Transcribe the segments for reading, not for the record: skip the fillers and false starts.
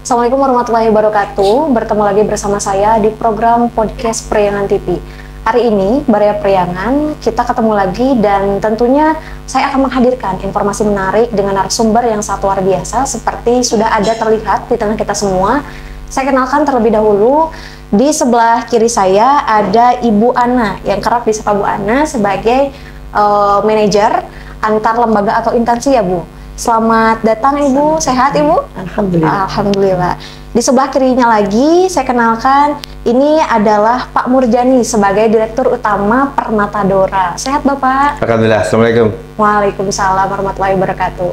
Assalamualaikum warahmatullahi wabarakatuh. Bertemu lagi bersama saya di program podcast Priangan TV. Hari ini, Baria Priangan, kita ketemu lagi dan tentunya saya akan menghadirkan informasi menarik dengan narasumber yang sangat luar biasa seperti sudah ada terlihat di tengah kita semua. Saya kenalkan terlebih dahulu, di sebelah kiri saya ada Ibu Ana yang kerap disapa Bu Ana sebagai manajer antar lembaga atau instansi ya Bu. Selamat datang Ibu, sehat Ibu? Alhamdulillah. Alhamdulillah. Di sebelah kirinya lagi saya kenalkan ini adalah Pak Murjani sebagai Direktur Utama Permatadora. Sehat Bapak? Alhamdulillah. Assalamualaikum. Waalaikumsalam warahmatullahi wabarakatuh.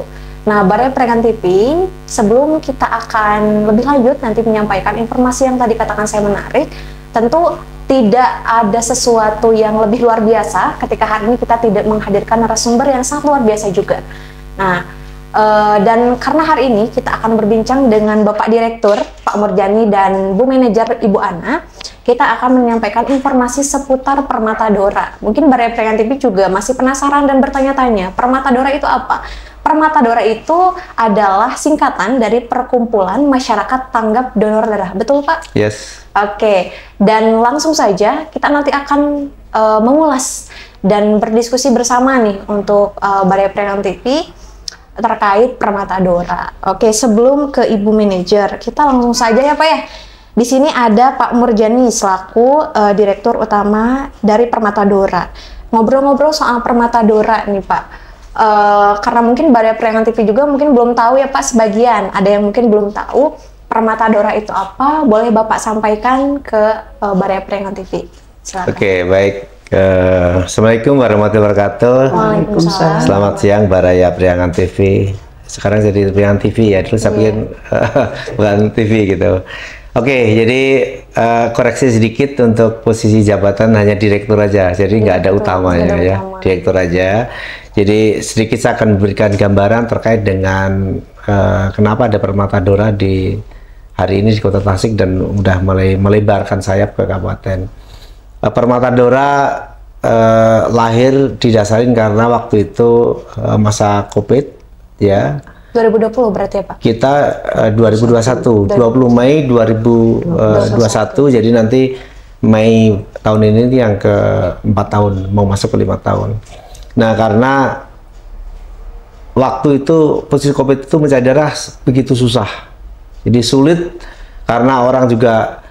Nah, Baria Priangan TV, sebelum kita akan lebih lanjut nanti menyampaikan informasi yang tadi katakan saya menarik, tentu tidak ada sesuatu yang lebih luar biasa ketika hari ini kita tidak menghadirkan narasumber yang sangat luar biasa juga. Nah, dan karena hari ini kita akan berbincang dengan Bapak Direktur, Pak Murjani dan Bu Manajer Ibu Ana, kita akan menyampaikan informasi seputar Permatadora. Mungkin Baria Priangan TV juga masih penasaran dan bertanya-tanya, Permatadora itu apa? Permatadora itu adalah singkatan dari Perkumpulan Masyarakat Tanggap Donor Darah, betul Pak? Yes. Oke, dan langsung saja kita nanti akan mengulas dan berdiskusi bersama nih untuk Baria Priangan TV terkait Permatadora. Oke, sebelum ke Ibu Manajer, kita langsung saja ya Pak ya. Di sini ada Pak Murjani selaku Direktur Utama dari Permatadora. Ngobrol-ngobrol soal Permatadora nih Pak. Karena mungkin Baria Priangan TV juga mungkin belum tahu ya Pak sebagian. Ada yang mungkin belum tahu Permatadora itu apa. Boleh Bapak sampaikan ke Baria Priangan TV. Silakan. Oke, baik. Assalamualaikum warahmatullahi wabarakatuh. Waalaikumsalam. Selamat siang Baria Priangan TV. Sekarang jadi Priangan TV ya. Dulu saya pikir bukan TV gitu. Oke, jadi koreksi sedikit untuk posisi jabatan hanya direktur aja. Jadi nggak ada utamanya ya. Direktur aja. Jadi sedikit saya akan memberikan gambaran terkait dengan kenapa ada Permatadora di hari ini di Kota Tasik dan udah mulai melebarkan sayap ke kabupaten. Permatadora lahir didasarin karena waktu itu masa COVID ya. 2020 berarti ya Pak? Kita 2021, 20 Mei 2021, jadi nanti Mei tahun ini yang ke-4 tahun, mau masuk ke 5 tahun. Nah, karena waktu itu posisi COVID itu mencari darah begitu susah. Jadi sulit karena orang juga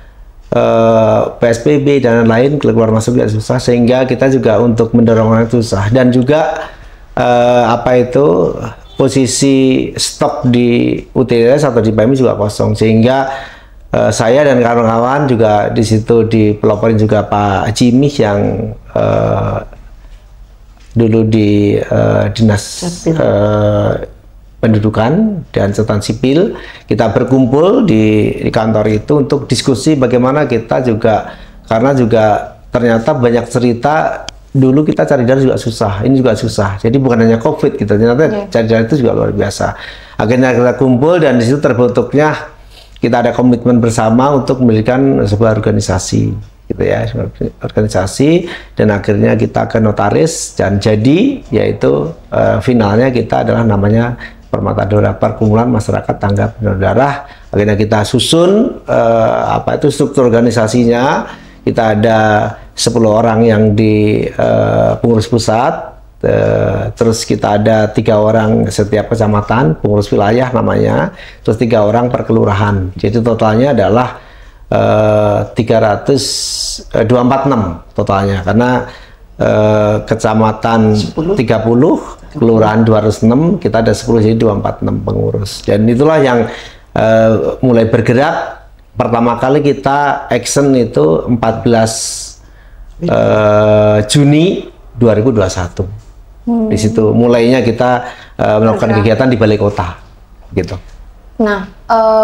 PSBB dan lain-lain, keluar masuk juga susah, sehingga kita juga untuk mendorong orang itu susah. Dan juga posisi stok di UTS atau di PMI juga kosong, sehingga saya dan kawan-kawan juga di situ dipeloporin juga Pak Jimmy yang dulu di dinas pendudukan dan catatan sipil. Kita berkumpul di kantor itu untuk diskusi bagaimana kita juga, karena juga ternyata banyak cerita dulu kita cari darah juga susah, ini juga susah. Jadi bukan hanya COVID gitu, ternyata cari darah itu juga luar biasa. Akhirnya kita kumpul dan di situ terbentuknya kita ada komitmen bersama untuk mendirikan sebuah organisasi gitu ya, organisasi, dan akhirnya kita ke notaris dan jadi, yaitu finalnya kita adalah namanya Permatadora, Perkumpulan Masyarakat Tanggap Donor Darah. Akhirnya kita susun struktur organisasinya. Kita ada 10 orang yang di pengurus pusat, terus kita ada 3 orang setiap kecamatan, pengurus wilayah namanya, terus 3 orang per kelurahan. Jadi totalnya adalah 246 totalnya, karena kecamatan 30, kelurahan 206, kita ada 10, jadi 246 pengurus. Dan itulah yang mulai bergerak. Pertama kali kita action itu 14 Juni 2021. Di situ mulainya kita melakukan kegiatan di balai kota gitu. Nah,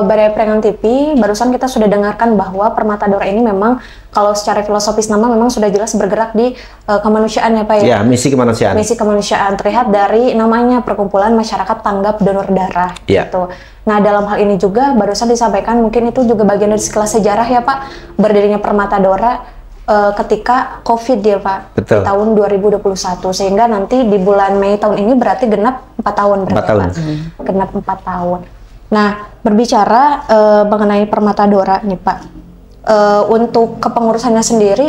Baria Priangan TV, barusan kita sudah dengarkan bahwa Permatadora ini memang kalau secara filosofis nama memang sudah jelas bergerak di kemanusiaan ya Pak ya? Ya, misi kemanusiaan. Misi kemanusiaan terlihat dari namanya Perkumpulan Masyarakat Tanggap Donor Darah gitu. Nah, dalam hal ini juga barusan disampaikan mungkin itu juga bagian dari sekelas sejarah ya Pak, berdirinya Permatadora. ketika COVID ya Pak, Betul. di tahun 2021, sehingga nanti di bulan Mei tahun ini berarti genap 4 tahun berarti 4 tahun. Pak. Genap 4 tahun. Nah, berbicara mengenai Permata Dora nih Pak, untuk kepengurusannya sendiri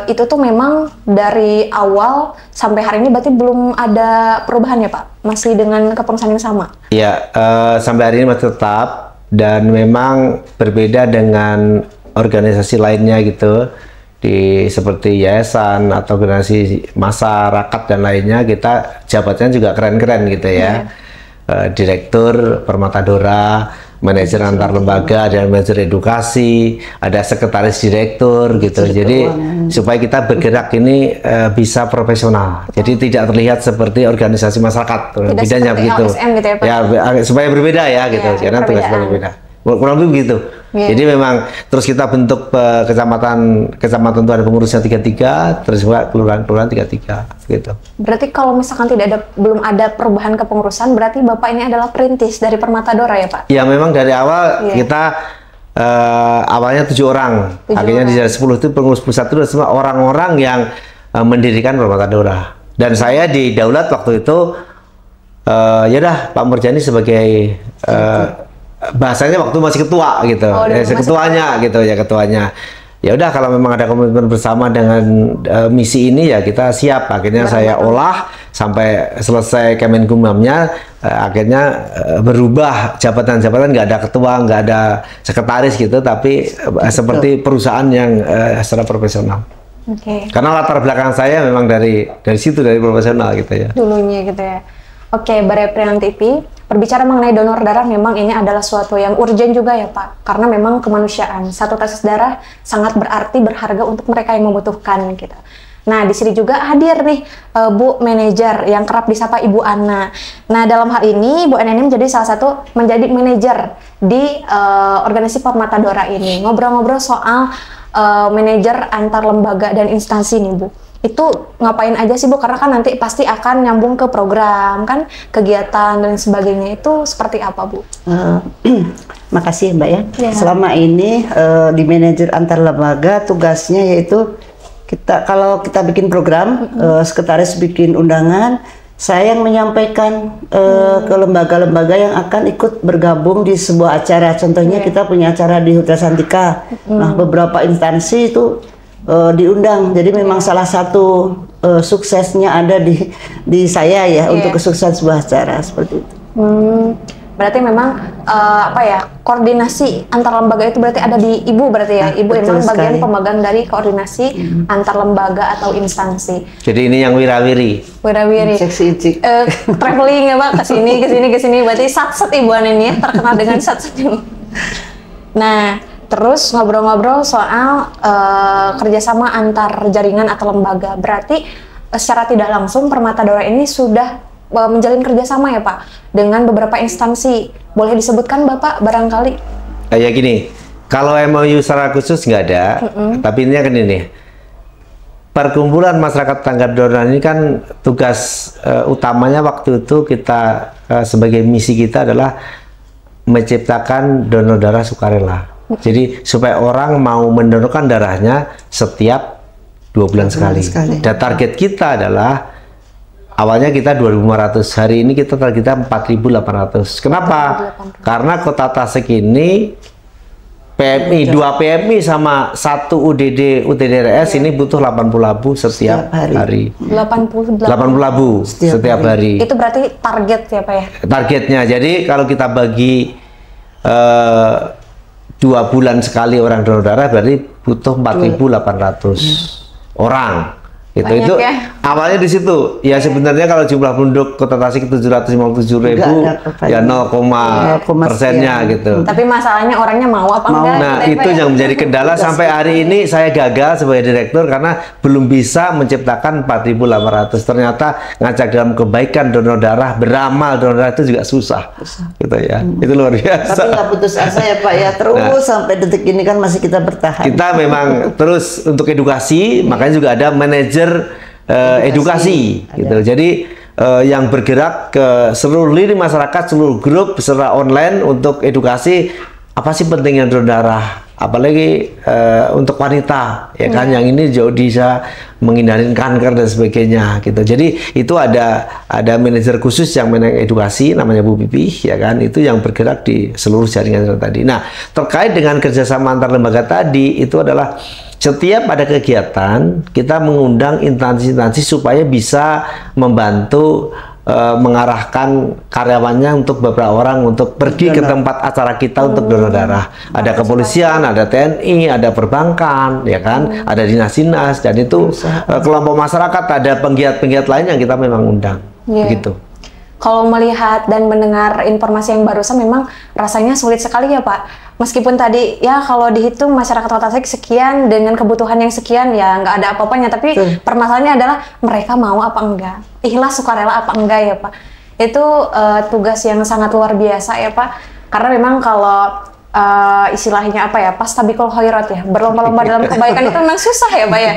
itu tuh memang dari awal sampai hari ini berarti belum ada perubahan ya Pak? Masih dengan kepengurusan yang sama? Ya, sampai hari ini masih tetap, dan memang berbeda dengan organisasi lainnya gitu, seperti yayasan atau organisasi masyarakat dan lainnya. Kita jabatannya juga keren-keren gitu ya. Direktur Permata Dora, manajer antar lembaga, dan manajer edukasi, ada sekretaris direktur gitu. Jadi supaya kita bergerak ini bisa profesional. Jadi tidak terlihat seperti organisasi masyarakat. Bedanya begitu. LSM gitu ya Pak? Ya, supaya berbeda ya gitu. Karena tugasnya berbeda. Kurang lebih begitu. Jadi memang terus kita bentuk kecamatan itu ada pengurusnya 33, terus juga kelurahan 33 gitu. Berarti kalau misalkan belum ada perubahan kepengurusan, berarti Bapak ini adalah perintis dari Permata Dora ya Pak? Ya, memang dari awal kita awalnya 7 orang, akhirnya di 10 itu pengurus pusat itu semua orang-orang yang mendirikan Permata Dora. Dan saya di Daulat waktu itu ya udah Pak Murjani sebagai bahasanya waktu masih ketua gitu, ketuanya gitu ya, ketuanya. Ya udah, kalau memang ada komitmen bersama dengan misi ini ya kita siap. Akhirnya saya olah sampai selesai Kemenkumhamnya, akhirnya berubah jabatan-jabatan, nggak ada ketua, nggak ada sekretaris gitu, tapi seperti perusahaan yang secara profesional. Karena latar belakang saya memang dari situ, dari profesional gitu ya. Dulunya gitu ya. Bare Priang TV, berbicara mengenai donor darah memang ini adalah suatu yang urgent juga ya Pak, karena memang kemanusiaan. Satu tetes darah sangat berarti, berharga untuk mereka yang membutuhkan gitu. Nah, di sini juga hadir nih Bu manajer yang kerap disapa Ibu Ana. Nah, dalam hal ini Bu Ana ini menjadi salah satu manajer di organisasi Permata Dora ini. Ngobrol-ngobrol soal manajer antar lembaga dan instansi nih Bu. Itu ngapain aja sih Bu? Karena kan nanti pasti akan nyambung ke program kan, kegiatan dan sebagainya. Itu seperti apa Bu? Makasih Mbak ya. Selama ini di manajer antar lembaga tugasnya yaitu kalau kita bikin program, sekretaris bikin undangan, saya yang menyampaikan ke lembaga-lembaga yang akan ikut bergabung di sebuah acara. Contohnya kita punya acara di Huta Santika. Nah, beberapa instansi itu diundang. Jadi memang salah satu suksesnya ada di saya ya, untuk kesuksesan sebuah acara seperti itu. Berarti memang koordinasi antar lembaga itu berarti ada di Ibu berarti ya. Ibu memang bagian pemegang dari koordinasi antar lembaga atau instansi. Jadi ini yang wirawiri. Cek. Traveling ya Pak, ke sini. Berarti satset Ibu Ana ini ya, terkenal dengan satset. Nah, terus ngobrol-ngobrol soal kerjasama antar jaringan atau lembaga. Berarti secara tidak langsung Permata Dora ini sudah menjalin kerjasama ya Pak dengan beberapa instansi. Boleh disebutkan Bapak barangkali? Ya gini, kalau MOU secara khusus nggak ada, tapi ini kan ini. Perkumpulan Masyarakat Tanggap Dora ini kan tugas utamanya waktu itu kita sebagai misi kita adalah menciptakan donor darah sukarela. Jadi supaya orang mau mendonorkan darahnya setiap 2 bulan sekali. Dan target kita adalah awalnya kita 2.500, hari ini kita targetnya 4.800. Kenapa? Karena Kota Tasik ini PMI, 2 PMI sama 1 UTDRS ini butuh 80 labu setiap hari. 80 labu setiap hari. Itu berarti target ya Pak ya? Targetnya. Jadi kalau kita bagi 2 bulan sekali orang donor darah berarti butuh 4.800 orang. Itu ya? Awalnya di situ. Ya sebenarnya kalau jumlah penduduk Kota Tasik 757.000 ya 0,%-nya gitu. Tapi masalahnya orangnya mau apa enggak? Nah, itu yang menjadi kendala sampai hari ini. Saya gagal sebagai direktur karena belum bisa menciptakan 4.800. Ternyata ngajak dalam kebaikan donor darah, beramal donor darah itu juga susah. Gitu ya. Itu luar biasa. Tapi nggak putus asa ya Pak ya. Terus sampai detik ini kan masih kita bertahan. Kita memang terus untuk edukasi, makanya juga ada manajer edukasi gitu. Jadi yang bergerak ke seluruh lini masyarakat, seluruh grup secara online untuk edukasi apa sih pentingnya donor darah, apalagi untuk wanita ya kan, yang ini jauh bisa menghindari kanker dan sebagainya gitu. Jadi itu ada manajer khusus yang edukasi namanya Bu Pipi ya kan, itu yang bergerak di seluruh jaringan tadi. Nah, terkait dengan kerjasama antar lembaga tadi, itu adalah setiap ada kegiatan kita mengundang instansi-instansi supaya bisa membantu mengarahkan karyawannya untuk beberapa orang untuk pergi ke tempat acara kita untuk donor darah. Ada kepolisian, ada TNI, ada perbankan, ya kan, ada dinas-dinas, dan itu kelompok masyarakat, ada penggiat-penggiat lain yang kita memang undang, begitu. Kalau melihat dan mendengar informasi yang barusan memang rasanya sulit sekali ya Pak. Meskipun tadi ya kalau dihitung masyarakat Kota Tasik sekian dengan kebutuhan yang sekian ya nggak ada apa-apanya, tapi permasalahannya adalah mereka mau apa enggak, ikhlas sukarela apa enggak ya Pak. Itu tugas yang sangat luar biasa ya Pak. Karena memang kalau istilahnya apa ya, pastabiqul khairat ya, berlomba-lomba dalam kebaikan itu memang susah ya Pak ya.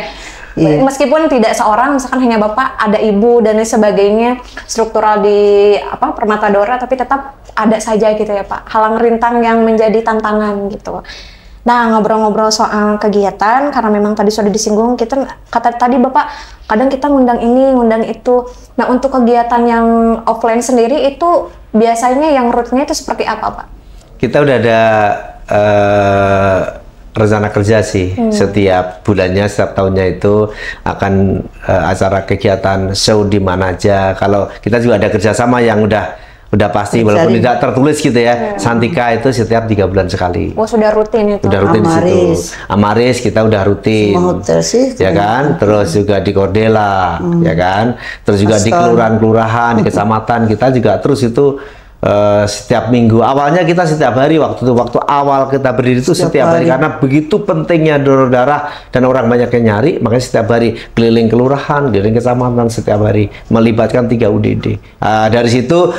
Meskipun tidak seorang, misalkan hanya Bapak, ada Ibu dan lain sebagainya, struktural di Permata Dora, tapi tetap ada saja gitu ya Pak, halang rintang yang menjadi tantangan gitu. Nah, ngobrol-ngobrol soal kegiatan, karena memang tadi sudah disinggung, kita kata tadi Bapak, kadang kita ngundang ini, ngundang itu. Nah, untuk kegiatan yang offline sendiri itu biasanya yang rootnya itu seperti apa Pak? Kita udah ada rencana kerja sih, setiap bulannya, setiap tahunnya itu akan acara kegiatan show di mana aja. Kalau kita juga ada kerjasama yang udah pasti, walaupun tidak tertulis gitu ya. Santika itu setiap 3 bulan sekali. Oh, sudah rutin itu. Udah rutin di situ. Amaris kita udah rutin. Semua hotel sih. Ya kan? Terus juga di Cordela, ya kan? Terus juga di kelurahan-kelurahan, di kecamatan kita juga terus itu setiap minggu. Awalnya kita setiap hari, waktu awal kita berdiri itu setiap hari, karena begitu pentingnya donor darah dan orang banyak yang nyari, makanya setiap hari keliling kelurahan, keliling kecamatan setiap hari, melibatkan 3 UDD. Dari situ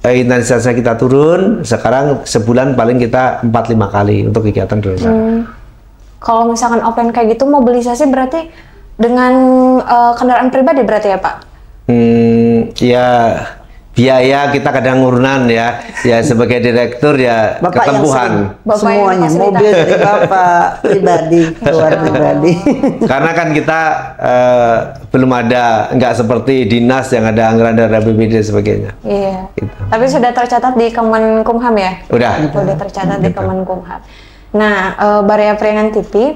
intensitasnya kita turun, sekarang sebulan paling kita 4-5 kali untuk kegiatan donor darah. Kalau misalkan offline kayak gitu, mobilisasi berarti dengan kendaraan pribadi berarti ya Pak? Ya, biaya kita kadang urunan ya sebagai direktur ya Bapak ketempuhan semuanya, mobil dari Bapak pribadi, keluar pribadi. Karena kan kita belum ada, nggak seperti dinas yang ada anggaran dari APBD dan sebagainya. Iya. Gitu. Tapi sudah tercatat di Kemenkumham ya? Udah tercatat di Kemenkumham. Nah, Barea Priangan TV,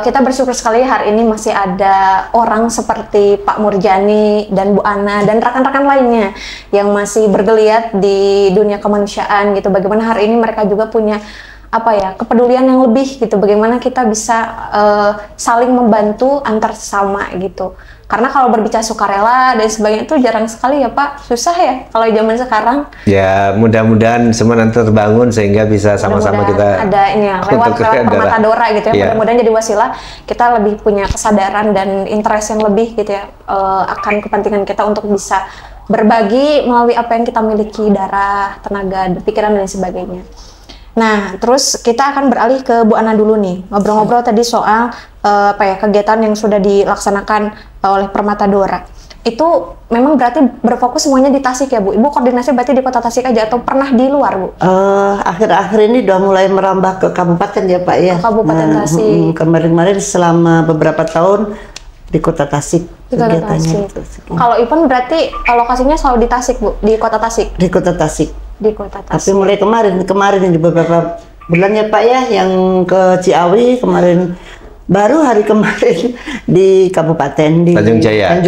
kita bersyukur sekali hari ini masih ada orang seperti Pak Murjani dan Bu Ana dan rekan-rekan lainnya yang masih bergeliat di dunia kemanusiaan gitu. Bagaimana hari ini mereka juga punya kepedulian yang lebih gitu. Bagaimana kita bisa saling membantu antar sesama gitu. Karena kalau berbicara sukarela dan sebagainya itu jarang sekali ya Pak, susah ya kalau zaman sekarang. Ya mudah-mudahan semua nanti terbangun sehingga bisa sama-sama kita ada ini ya, lewat Permata Dora gitu ya. Mudah-mudahan jadi wasilah kita lebih punya kesadaran dan interest yang lebih gitu ya akan kepentingan kita untuk bisa berbagi melalui apa yang kita miliki, darah, tenaga, pikiran dan sebagainya. Nah, terus kita akan beralih ke Bu Ana dulu nih, ngobrol-ngobrol tadi soal kegiatan yang sudah dilaksanakan oleh Permata Dora. Itu memang berarti berfokus semuanya di Tasik ya Bu? Ibu koordinasi berarti di Kota Tasik aja atau pernah di luar Bu? Akhir-akhir ini udah mulai merambah ke kabupaten ya Pak ya. Kabupaten Tasik. Kemarin-kemarin selama beberapa tahun di Kota Tasik. Di Kota Tasik. Kalau Ipon berarti lokasinya selalu di Tasik Bu? Di Kota Tasik? Di Kota Tasik. Di Kota Tasik. Tapi mulai kemarin di beberapa bulan ya Pak ya, yang ke Ciawi kemarin, baru hari kemarin di kabupaten di Tanjung Jaya,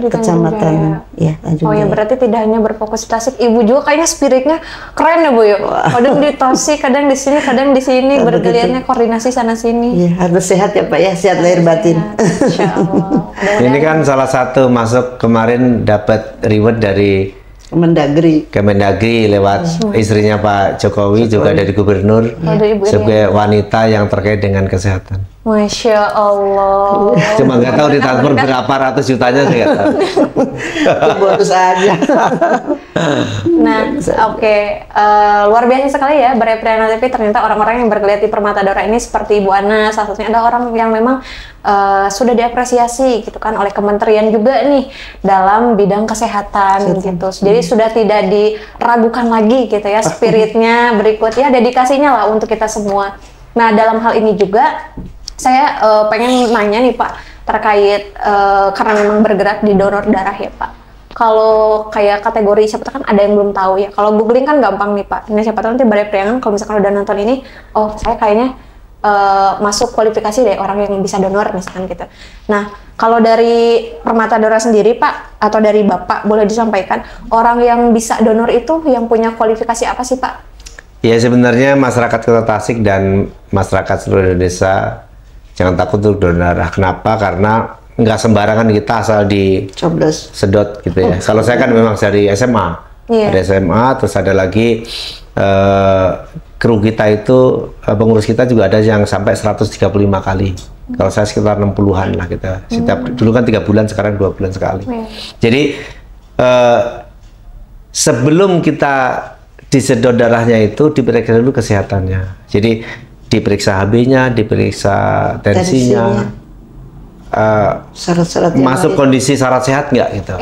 kecamatan ya Tanjung Jaya. Berarti tidak hanya berfokus di Tasik, Ibu juga kayaknya spiritnya keren ya Bu ya. Kadang di Tasik, kadang di sini, bergeliatnya koordinasi sana sini. Iya, harus sehat ya Pak ya, sehat lahir batin. Insyaallah. Ini kan salah satu masuk kemarin dapat reward dari Kemendagri lewat istrinya Pak Jokowi, juga dari Gubernur sebagai wanita yang terkait dengan kesehatan. Masya Allah. Cuma nggak tahu ditransfer berapa ratus jutanya sih nggak tahu. Bonus aja. Nah, oke. Luar biasa sekali ya Barea Priangan TV. Ternyata orang-orang yang bergeliat di Permata Dora ini seperti Ibu Ana, salah satunya ada orang yang memang sudah diapresiasi gitu kan oleh kementerian juga nih dalam bidang kesehatan gitu. Jadi sudah tidak diragukan lagi gitu ya spiritnya, berikutnya dedikasinya lah untuk kita semua. Nah, dalam hal ini juga saya pengen nanya nih Pak, terkait karena memang bergerak di donor darah ya Pak. Kalau kayak kategori, siapa tahu kan ada yang belum tahu ya. Kalau googling kan gampang nih Pak. Nah, siapa tahu nanti Bare Priangan kalau misalkan udah nonton ini, oh saya kayaknya masuk kualifikasi dari orang yang bisa donor misalkan gitu. Nah, kalau dari Permata Dora sendiri Pak, atau dari Bapak boleh disampaikan, orang yang bisa donor itu yang punya kualifikasi apa sih Pak? Ya sebenarnya masyarakat Kota Tasik dan masyarakat seluruh Indonesia jangan takut untuk donor darah. Kenapa? Karena nggak sembarangan kita asal di sedot gitu ya. Kalau saya kan memang dari SMA, dari SMA, terus ada lagi kru kita itu, pengurus kita juga ada yang sampai 135 kali. Kalau saya sekitar 60-an lah kita. Setiap dulu kan 3 bulan, sekarang 2 bulan sekali. Jadi sebelum kita disedot darahnya itu diperiksa dulu kesehatannya. Jadi diperiksa HB-nya, diperiksa tensinya, syarat-syarat masuk kondisi syarat sehat nggak gitu.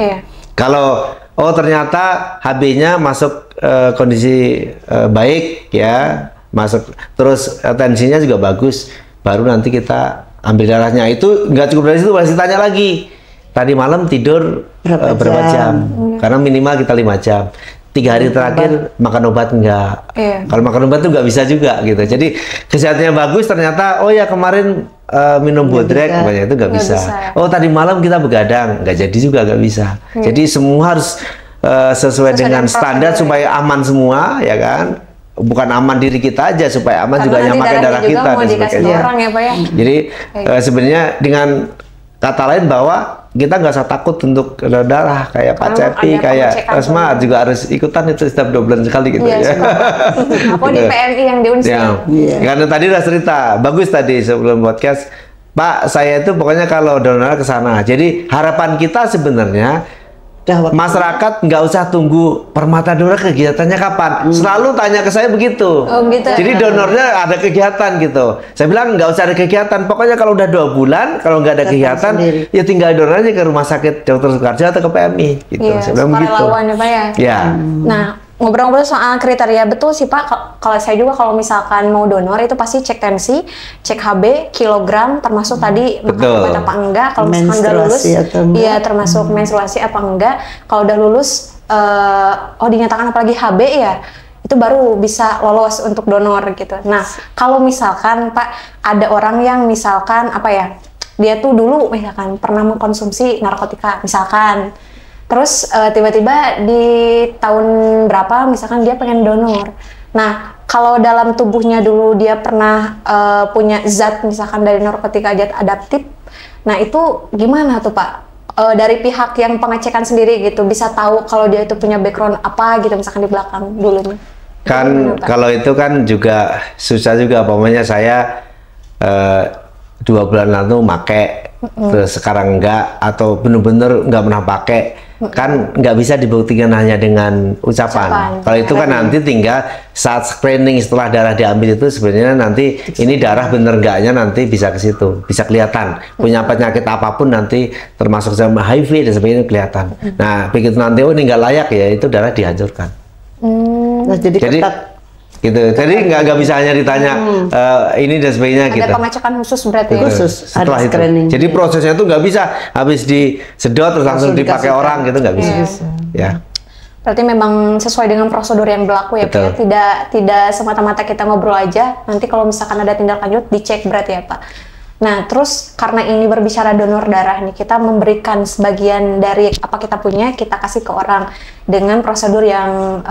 Kalau oh ternyata HB-nya masuk kondisi baik ya, masuk terus tensinya juga bagus, baru nanti kita ambil darahnya. Itu nggak cukup dari situ, masih tanya lagi tadi malam tidur berapa jam? Karena minimal kita 5 jam. 3 hari terakhir makan obat enggak? Kalau makan obat tuh nggak bisa juga gitu. Jadi kesehatannya bagus, ternyata oh ya kemarin minum bodrek banyak itu nggak bisa. Oh tadi malam kita begadang, nggak jadi juga, nggak bisa. Jadi semua harus sesuai dengan standar supaya aman semua, ya kan? Bukan aman diri kita aja, supaya aman juga yang pakai darah kita dan sebagainya. Ya, Pak, ya? Jadi sebenarnya dengan kata lain bahwa kita nggak usah takut untuk donor darah, kayak Pak Cepi, kayak Asma juga harus ikutan itu setiap 2 bulan sekali gitu ya. Apa di PMI yang di Unsur? Karena tadi udah cerita, bagus tadi sebelum podcast, Pak saya itu pokoknya kalau donor ke sana. Jadi harapan kita sebenarnya masyarakat nggak usah tunggu Permata Dora kegiatannya kapan, selalu tanya ke saya begitu. Jadi donornya ada kegiatan gitu, saya bilang nggak usah ada kegiatan, pokoknya kalau udah 2 bulan kalau nggak ada kegiatan ya tinggal donor aja ke rumah sakit Dr. Soekarjo atau ke PMI gitu. Saya bilang begitu. Ya, Pak, ya. Nah, ngobrol-ngobrol soal kriteria, betul sih Pak. Kalau saya juga kalau misalkan mau donor itu pasti cek tensi, cek HB, kilogram, termasuk tadi makan obat apa enggak. Kalau misalkan udah lulus, iya termasuk menstruasi apa enggak. Kalau udah lulus, dinyatakan apalagi HB ya, itu baru bisa lolos untuk donor gitu. Nah, kalau misalkan Pak ada orang yang misalkan apa ya, dia tuh dulu misalkan pernah mengkonsumsi narkotika misalkan. Terus tiba-tiba di tahun berapa misalkan dia pengen donor. Nah, kalau dalam tubuhnya dulu dia pernah punya zat misalkan dari narkotika, zat adaptif. Nah, itu gimana tuh Pak? Dari pihak yang pengecekan sendiri gitu bisa tahu kalau dia itu punya background apa gitu misalkan di belakang dulunya. Kan kalau itu kan juga susah juga, pokoknya saya 2 bulan lalu make, terus sekarang enggak, atau bener-bener nggak pernah pakai, kan nggak bisa dibuktikan hanya dengan ucapan. Kalau itu kan nanti tinggal saat screening setelah darah diambil itu sebenarnya nanti ini darah bener enggaknya nanti bisa ke situ, bisa kelihatan. Punya penyakit apapun nanti termasuk sama HIV dan sebagainya kelihatan. Nah begitu nanti oh ini nggak layak ya, itu darah dihancurkan. Nah, jadi ketat. Gitu. Jadi nggak bisa hanya ditanya ini dan sebagainya. Ada gitu. pengecekan khusus berarti ya? Khusus, setelah itu. Screening. Jadi prosesnya itu nggak bisa habis disedot terus langsung dipakai orang gitu, nggak bisa. Ya. Berarti memang sesuai dengan prosedur yang berlaku ya Pak. Tidak semata-mata kita ngobrol aja. Nanti kalau misalkan ada tindak lanjut dicek berarti ya Pak. Nah, terus karena ini berbicara donor darah nih, kita memberikan sebagian dari apa kita punya, kita kasih ke orang dengan prosedur yang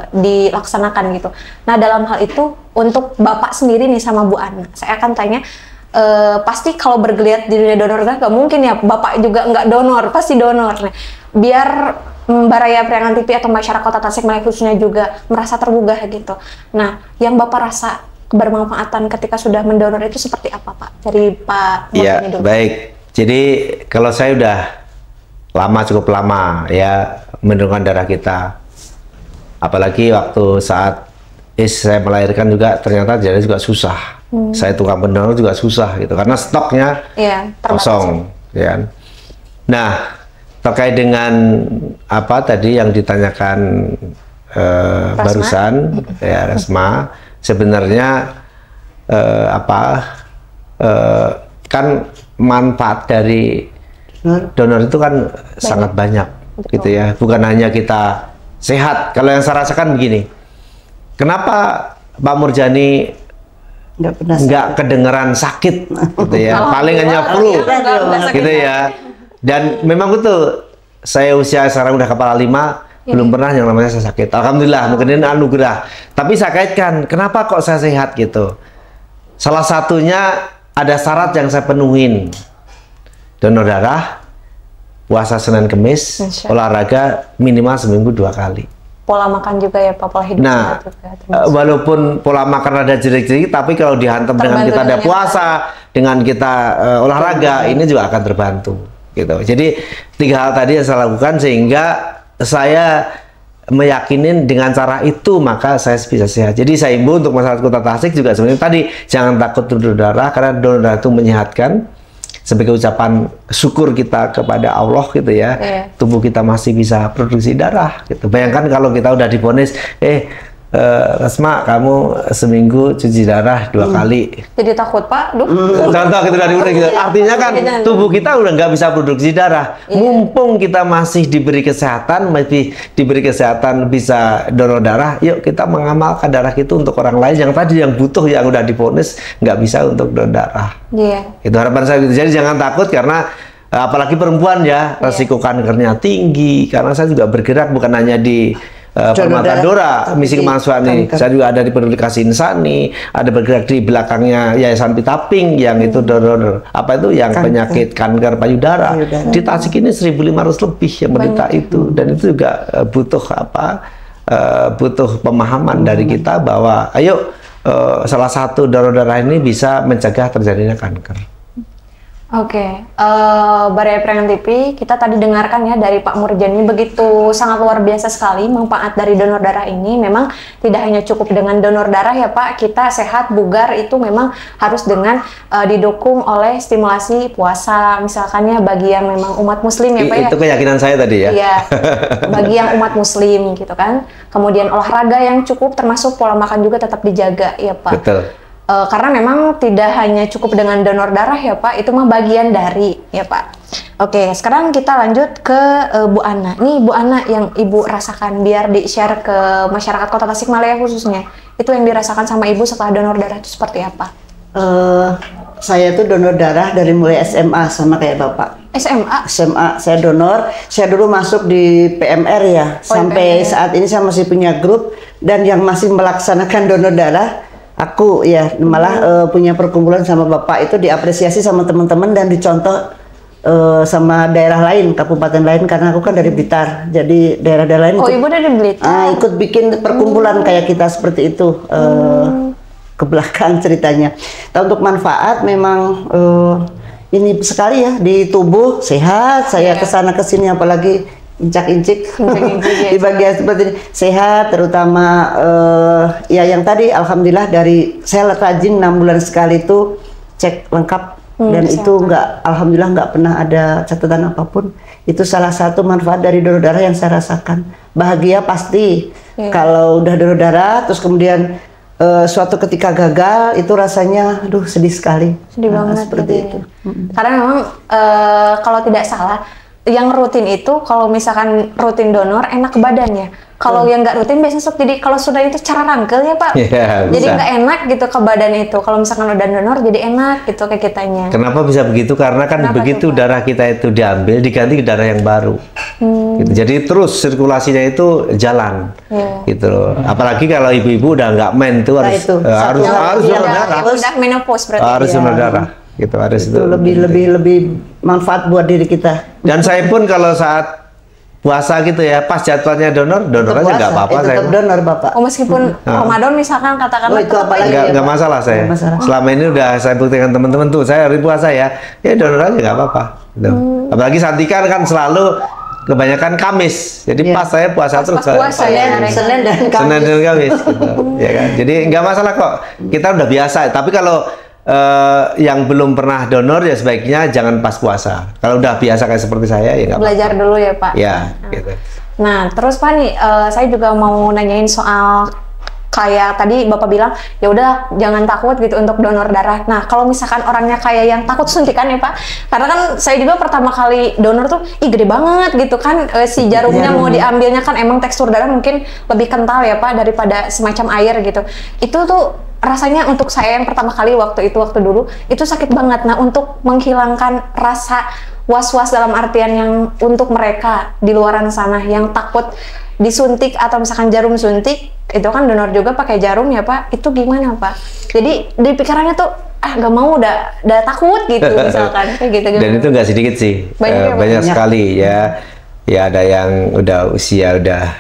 dilaksanakan gitu. Nah, dalam hal itu untuk Bapak sendiri nih sama Bu Ana, saya akan tanya, pasti kalau bergeliat di dunia donor darah nggak mungkin ya Bapak juga nggak donor, pasti donor. Nah, biar Baraya Priangan TV atau masyarakat Kota Tasikmalaya khususnya juga merasa tergugah gitu. Nah, yang Bapak rasa kebermanfaatan ketika sudah mendonor itu seperti apa Pak? Dari Pak Iya, baik. Jadi kalau saya udah cukup lama ya mendonorkan darah kita. Apalagi waktu saat saya melahirkan juga ternyata darah juga susah. Saya tukang pendonor juga susah gitu karena stoknya kosong, ya. Nah, terkait dengan apa tadi yang ditanyakan barusan ya Rasma, sebenarnya kan manfaat dari donor itu kan sangat banyak. Betul. Gitu ya. Bukan hanya kita sehat. Kalau yang saya rasakan begini, kenapa Pak Murjani nggak kedengeran sakit, gitu ya? Paling hanya flu, gitu ya. Dan memang betul, saya usia sekarang udah kepala 5, belum pernah yang namanya saya sakit. Alhamdulillah, mungkin ini anugerah. Tapi saya kaitkan, kenapa kok saya sehat gitu? Salah satunya ada syarat yang saya penuhin. Donor darah, puasa Senin Kemis, olahraga minimal seminggu 2 kali. Pola makan juga ya Pak, pola hidup juga. Walaupun pola makan ada jerik-jerik, tapi kalau dihantam dengan kita ada puasa, dengan kita olahraga, ini juga akan terbantu. Gitu. Jadi 3 hal tadi yang saya lakukan sehingga saya meyakinin dengan cara itu maka saya bisa sehat. Jadi saya imbau untuk masyarakat Kota Tasik juga sebenarnya tadi jangan takut donor darah karena donor darah itu menyehatkan. Sebagai ucapan syukur kita kepada Allah gitu ya, tubuh kita masih bisa produksi darah gitu. Bayangkan kalau kita udah divonis, Rasma kamu seminggu cuci darah 2 kali. Jadi takut Pak, contoh gitu dari udah gitu. Artinya kan tubuh kita udah nggak bisa produksi darah. Mumpung kita masih diberi kesehatan, masih diberi kesehatan bisa donor darah, yuk kita mengamalkan darah itu untuk orang lain yang tadi yang butuh yang udah divonis nggak bisa untuk donor darah. Itu harapan saya gitu. Jadi jangan takut karena apalagi perempuan ya, resiko kankernya tinggi. Karena saya juga bergerak bukan hanya di Permata Dora, misi kemanusiaan ini. Saya juga ada di Peduli Kasih Insani, ada bergerak di belakangnya Yayasan Pitaping yang itu donor yang penyakit kanker payudara. Di Tasik ini 1.500 lebih yang menderita itu, dan itu juga butuh butuh pemahaman dari kita bahwa ayo salah satu donor darah ini bisa mencegah terjadinya kanker. Baraya Preman TV, kita tadi dengarkan ya dari Pak Murjani begitu sangat luar biasa sekali manfaat dari donor darah ini. Memang tidak hanya cukup dengan donor darah ya Pak, kita sehat, bugar itu memang harus dengan didukung oleh stimulasi puasa, misalkan ya bagi yang memang umat muslim ya Pak ya. Itu keyakinan saya tadi ya. Iya, bagi yang umat muslim gitu kan. Kemudian olahraga yang cukup termasuk pola makan juga tetap dijaga ya Pak. Betul. Karena memang tidak hanya cukup dengan donor darah ya Pak, itu mah bagian dari ya Pak. Sekarang kita lanjut ke Bu Ana. Nih Bu Ana yang Ibu rasakan biar di-share ke masyarakat Kota Tasikmalaya khususnya. Itu yang dirasakan sama Ibu setelah donor darah itu seperti apa? Saya tuh donor darah dari mulai SMA sama kayak Bapak. SMA saya donor. Saya dulu masuk di PMR ya. Sampai saat ini saya masih punya grup dan yang masih melaksanakan donor darah. Aku ya malah punya perkumpulan sama Bapak itu diapresiasi sama teman-teman dan dicontoh sama daerah lain, kabupaten lain karena aku kan dari Blitar. Jadi daerah-daerah lain Ibu dari Blitar. Ikut bikin perkumpulan kayak kita seperti itu. Ke belakang ceritanya. Nah, untuk manfaat memang ini sekali ya di tubuh sehat. Saya kesana kesini apalagi incak-incik di bagian seperti ini sehat, terutama ya yang tadi alhamdulillah dari saya rajin 6 bulan sekali itu cek lengkap dan itu alhamdulillah nggak pernah ada catatan apapun. Itu salah satu manfaat dari donor darah yang saya rasakan. Bahagia pasti kalau udah donor darah terus kemudian suatu ketika gagal itu rasanya aduh sedih sekali. Sedih banget seperti itu. Karena memang kalau tidak salah yang rutin itu kalau misalkan rutin donor enak ke badannya. Kalau yang nggak rutin biasanya jadi kalau sudah itu cara rangkel ya Pak. Jadi nggak enak gitu ke badan itu. Kalau misalkan udah donor jadi enak gitu ke kitanya. Kenapa bisa begitu? Karena kan begitu darah kita itu diambil diganti ke darah yang baru. Gitu. Jadi terus sirkulasinya itu jalan. Gitu loh. Apalagi kalau ibu-ibu udah nggak main tuh harus donor darah. Udah menopause berarti. Harus donor darah. Gitu, itu lebih manfaat buat diri kita. Dan saya pun kalau saat puasa gitu ya, pas jadwalnya donor aja nggak apa-apa saya. Donor Bapak. Meskipun Ramadan misalkan katakanlah itu apalagi nggak masalah saya. Selama ini udah saya buktikan teman-teman tuh, saya hari puasa ya donor aja nggak apa-apa. Gitu. Apalagi Santika kan selalu kebanyakan Kamis, jadi pas saya puasa terus. Senin dan Kamis. Gitu. Ya kan? Jadi nggak masalah kok. Kita udah biasa. Tapi kalau yang belum pernah donor ya sebaiknya jangan pas puasa. Kalau udah biasa kayak seperti saya ya nggak belajar apa-apa. dulu ya Pak. Ya, gitu. Nah terus Pak nih, saya juga mau nanyain soal kayak tadi Bapak bilang, ya udah jangan takut gitu untuk donor darah. Nah, kalau misalkan orangnya kayak yang takut suntikan ya Pak, karena kan saya juga pertama kali donor tuh, gede banget gitu kan, si jarumnya mau diambilnya kan emang tekstur darah mungkin lebih kental ya Pak daripada semacam air gitu. Itu tuh rasanya untuk saya yang pertama kali waktu dulu itu sakit banget. Nah, untuk menghilangkan rasa was-was dalam artian yang untuk mereka di luaran sana yang takut disuntik atau misalkan jarum suntik, itu kan donor juga pakai jarum ya Pak, itu gimana Pak? Jadi di pikirannya tuh gak mau, udah takut gitu misalkan kayak gitu. Dan itu nggak sedikit sih, banyak sekali ya. Ya ada yang udah usia udah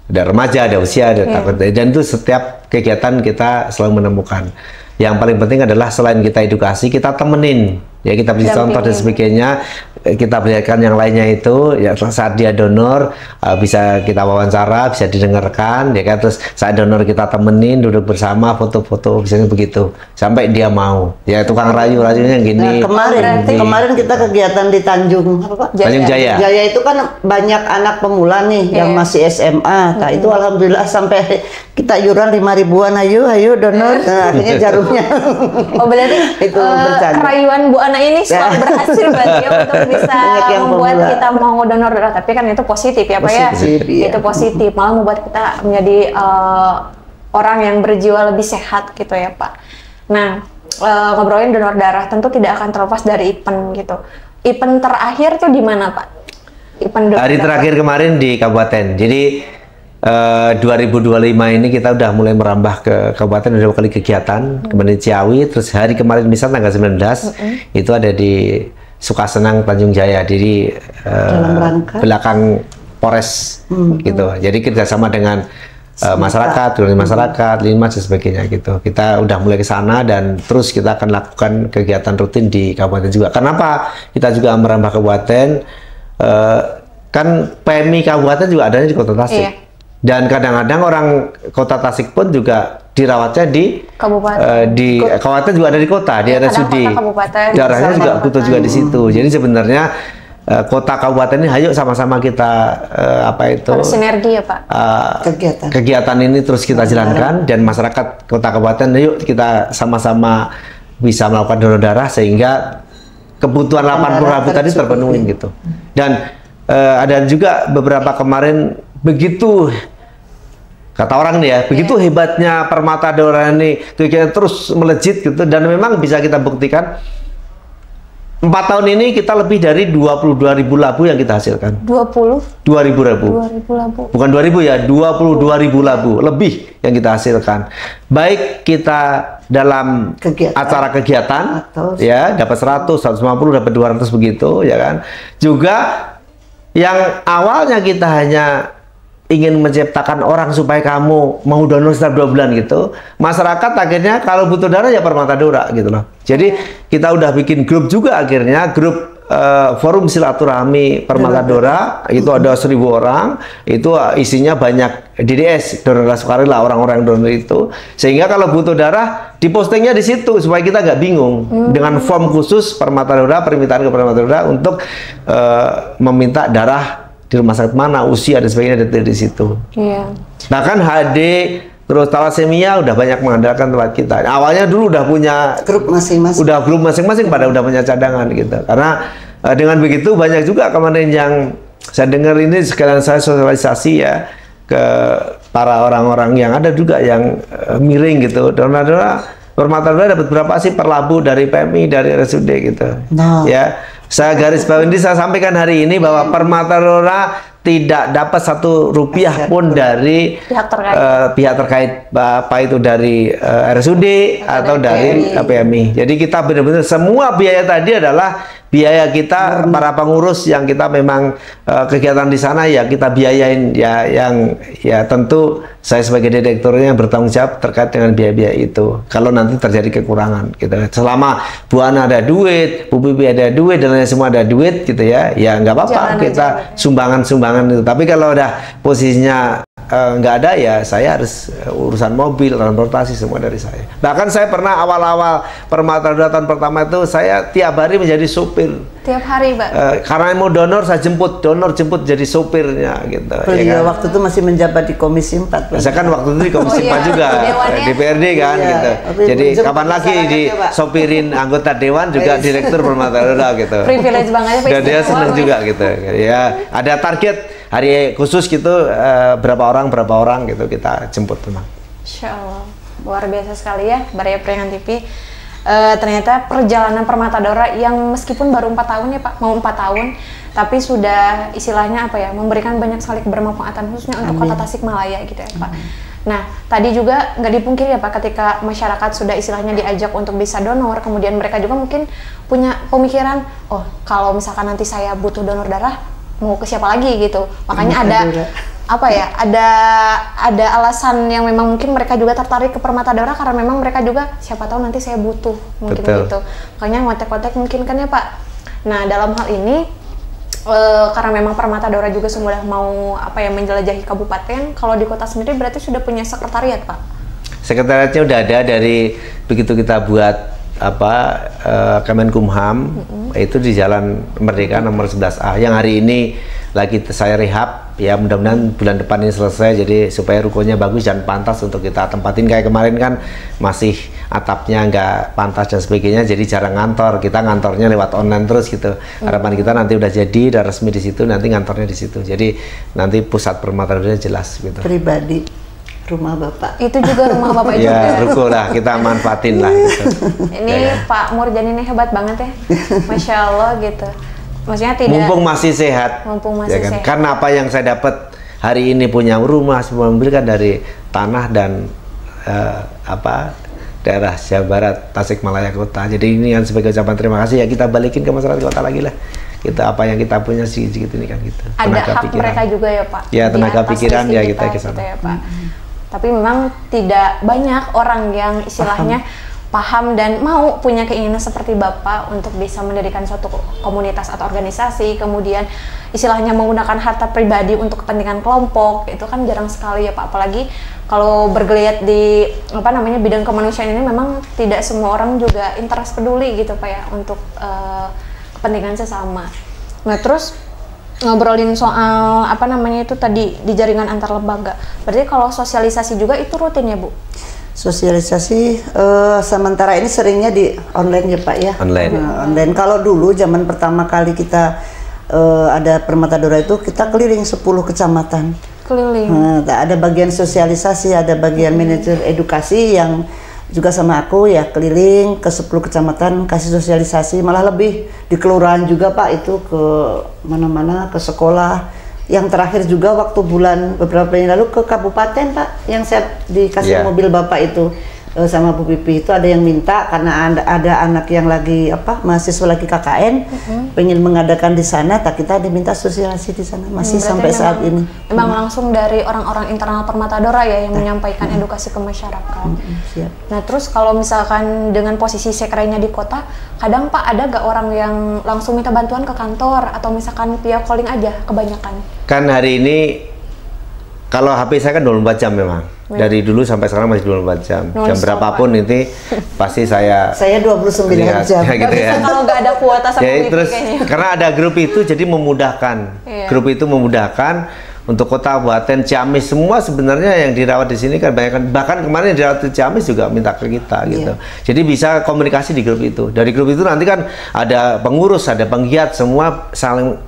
remaja, ada usia, ada takut. Dan itu setiap kegiatan kita selalu menemukan. Yang paling penting adalah selain kita edukasi, kita temenin. Ya kita beri contoh dan sebagainya, kita berikan yang lainnya itu ya, saat dia donor bisa kita wawancara, bisa didengarkan ya kan, terus saat donor kita temenin, duduk bersama, foto-foto, misalnya begitu sampai dia mau ya, tukang rayu-rayunya gini. Nah, kemarin kita kegiatan di Tanjung apa Pak? Tanjung Jaya. Jaya itu kan banyak anak pemula nih yang masih SMA. Nah itu alhamdulillah sampai kita iuran 5.000-an, ayo donor. Nah, akhirnya jarumnya. Oh berarti itu rayuan Bu Ana ini selalu berhasil berarti ya untuk bisa membuat kita mau donor darah. Tapi kan itu positif ya Pak ya. Itu positif, malah membuat kita menjadi orang yang berjiwa lebih sehat gitu ya Pak. Nah, ngobrolin donor darah tentu tidak akan terlepas dari event gitu. Event terakhir tuh di mana Pak? Event hari terakhir kemarin di Kabupaten. Jadi 2025 ini kita udah mulai merambah ke kabupaten, ada 2 kali kegiatan, kemudian Ciawi, terus hari kemarin misal tanggal 19 itu ada di Sukasenang Tanjung Jaya, jadi belakang Polres gitu. Jadi kerjasama dengan masyarakat, Linmas dan sebagainya gitu. Kita udah mulai ke sana dan terus kita akan lakukan kegiatan rutin di kabupaten juga. Kenapa kita juga merambah kabupaten? Kan PMI kabupaten juga adanya di Kota Tasik. Iya. Dan kadang-kadang orang Kota Tasik pun juga dirawatnya di kabupaten. Di kabupaten juga ada di kota, di RSUD. Darahnya juga butuh juga di situ. Jadi sebenarnya kota kabupaten ini ayo sama-sama kita sinergi ya Pak. Kegiatan ini terus kita jalankan, dan masyarakat kota kabupaten ayo kita sama-sama bisa melakukan donor darah sehingga kebutuhan 80.000 tadi terpenuhi gitu. Dan ada juga beberapa kemarin begitu kata orang nih ya, begitu hebatnya Permata Daura ini kegiatan terus melejit gitu, dan memang bisa kita buktikan 4 tahun ini kita lebih dari 22.000 labu yang kita hasilkan. 2.000 labu. Bukan 2.000 ya, 22.000 labu lebih yang kita hasilkan. Baik kita dalam acara kegiatan ya dapat 100, 150, dapat 200 begitu ya kan. Juga yang awalnya kita hanya ingin menciptakan orang supaya kamu mau donor setiap 2 bulan gitu, masyarakat akhirnya kalau butuh darah ya Permata Daura gitu loh. Jadi kita udah bikin grup juga, akhirnya grup forum silaturahmi Permata Daura itu ada 1.000 orang, itu isinya banyak DDS, donor darah sukarela, orang-orang donor itu, sehingga kalau butuh darah dipostingnya di situ supaya kita nggak bingung dengan form khusus Permata Daura, permintaan ke Permata Daura untuk meminta darah di rumah sakit mana, usia dan sebagainya di situ. Iya. Nah kan HD terus thalassemia udah banyak mengandalkan tempat kita. Awalnya dulu udah punya grup masing-masing, pada udah punya cadangan gitu. Karena dengan begitu banyak juga kemarin yang saya dengar ini, sekalian saya sosialisasi ya ke para orang-orang yang ada juga yang miring gitu. Donor-donor Permata Daura dapat berapa sih per labu dari PMI, dari RSUD gitu. Ya. Saya garis bawah ini, saya sampaikan hari ini bahwa Permata Daura tidak dapat Rp1 pun dari pihak terkait, apa itu dari RSUD atau dari PMI. Jadi kita benar-benar semua biaya tadi adalah biaya kita para pengurus yang kita memang kegiatan di sana ya kita biayain ya, yang ya tentu saya sebagai direkturnya yang bertanggung jawab terkait dengan biaya-biaya itu. Kalau nanti terjadi kekurangan gitu. Selama Bu Ana ada duit, Bu Bibi ada duit, dan lain semua ada duit gitu ya, ya nggak apa-apa kita sumbangan-sumbangan itu. Tapi kalau udah posisinya nggak ada ya saya harus urusan mobil, transportasi semua dari saya. Bahkan saya pernah awal-awal Permata Donor tahun pertama itu saya tiap hari menjadi supir. Tiap hari, Pak? Karena mau donor saya jemput, donor jemput jadi supirnya gitu. Iya, kan? Waktu itu masih menjabat di Komisi 4. Saya kan waktu itu di Komisi 4 juga, DPRD kan gitu. Jadi kapan lagi disopirin anggota dewan juga direktur Permata Donor gitu. Privilege banget ya, dan dia seneng juga gitu. Ya ada target hari khusus gitu berapa orang gitu kita jemput memang. Insya Allah luar biasa sekali ya Baraya Priangan TV. Ternyata perjalanan Permata Dora yang meskipun baru 4 tahun ya Pak, mau 4 tahun, tapi sudah istilahnya apa ya, memberikan banyak sekali kebermanfaatan khususnya untuk Kota Tasikmalaya gitu ya Pak. Nah, tadi juga nggak dipungkiri ya Pak, ketika masyarakat sudah istilahnya diajak untuk bisa donor, kemudian mereka juga mungkin punya pemikiran, oh kalau misalkan nanti saya butuh donor darah, mau ke siapa lagi gitu. Makanya ada apa ya, ada alasan yang memang mungkin mereka juga tertarik ke Permata Dora karena memang mereka juga siapa tahu nanti saya butuh, mungkin gitu. Makanya kontak-kontak mungkin kan ya Pak. Nah, dalam hal ini karena memang Permata Dora juga sudah mau apa ya menjelajahi kabupaten, kalau di kota sendiri berarti sudah punya sekretariat Pak? Sekretariatnya udah ada dari begitu kita buat Kemenkumham, itu di Jalan Merdeka nomor 11A yang hari ini lagi saya rehab ya, mudah-mudahan bulan depan ini selesai jadi supaya rukonya bagus dan pantas untuk kita tempatin. Kayak kemarin kan masih atapnya nggak pantas dan sebagainya, jadi jarang ngantor, kita ngantornya lewat online terus gitu. Harapan kita nanti udah jadi, udah resmi di situ, nanti ngantornya di situ, jadi nanti pusat Permata Dora jelas gitu. Pribadi rumah Bapak. Itu juga rumah Bapak juga. Ya, ruko lah, kita manfaatin lah gitu. Ini Pak Murjan ini hebat banget ya. Masya Allah gitu. Maksudnya tidak... Mumpung masih sehat. Mumpung masih ya kan? sehat. Karena apa yang saya dapat hari ini punya rumah, semua mobil kan dari tanah dan daerah Jawa Barat, Tasikmalaya Kota. Jadi ini kan sebagai ucapan terima kasih ya kita balikin ke masyarakat kota lagi lah. Kita apa yang kita punya sedikit ini kan gitu. Ada tenaga hak pikiran mereka juga ya Pak. Ya tenaga pikiran ya kita ke sana. Gitu ya, Pak. Tapi memang tidak banyak orang yang istilahnya paham dan mau punya keinginan seperti Bapak untuk bisa mendirikan suatu komunitas atau organisasi, kemudian istilahnya menggunakan harta pribadi untuk kepentingan kelompok, itu kan jarang sekali ya Pak. Apalagi kalau bergeliat di bidang kemanusiaan ini, memang tidak semua orang juga interest peduli gitu Pak ya untuk kepentingan sesama. Nah terus ngobrolin soal itu tadi di jaringan antar lembaga, berarti kalau sosialisasi juga itu rutin ya Bu? Sosialisasi sementara ini seringnya di online ya Pak ya. Online. Kalau dulu zaman pertama kali kita ada Permata Dora itu kita keliling 10 kecamatan. Keliling. Ada bagian sosialisasi, ada bagian manajer edukasi yang juga sama aku ya keliling ke 10 kecamatan kasih sosialisasi, malah lebih di kelurahan juga Pak, itu ke mana-mana, ke sekolah. Yang terakhir juga waktu beberapa bulan lalu ke kabupaten Pak, yang saya dikasih mobil Bapak itu sama Bu Pipi, itu ada yang minta karena ada anak yang lagi mahasiswa lagi KKN pengen mengadakan di sana, tak kita diminta sosialisasi di sana masih sampai saat ini. Memang langsung dari orang-orang internal Permata Dora ya yang menyampaikan edukasi ke masyarakat. Siap. Nah terus kalau misalkan dengan posisi sekrenya di kota, kadang Pak ada gak orang yang langsung minta bantuan ke kantor atau misalkan via calling aja kebanyakan? Kan hari ini kalau HP saya kan 24 jam memang. Dari dulu sampai sekarang masih 24 jam. Jam berapapun nanti pasti saya 29 jam. Ya, gitu ya. Kalau nggak ada kuota sama terus karena ada grup itu jadi memudahkan. Grup itu memudahkan untuk kota, kabupaten, Ciamis semua sebenarnya yang dirawat di sini kan banyak, bahkan kemarin yang dirawat di Ciamis juga minta ke kita gitu. Jadi bisa komunikasi di grup itu. Dari grup itu nanti kan ada pengurus, ada penggiat, semua saling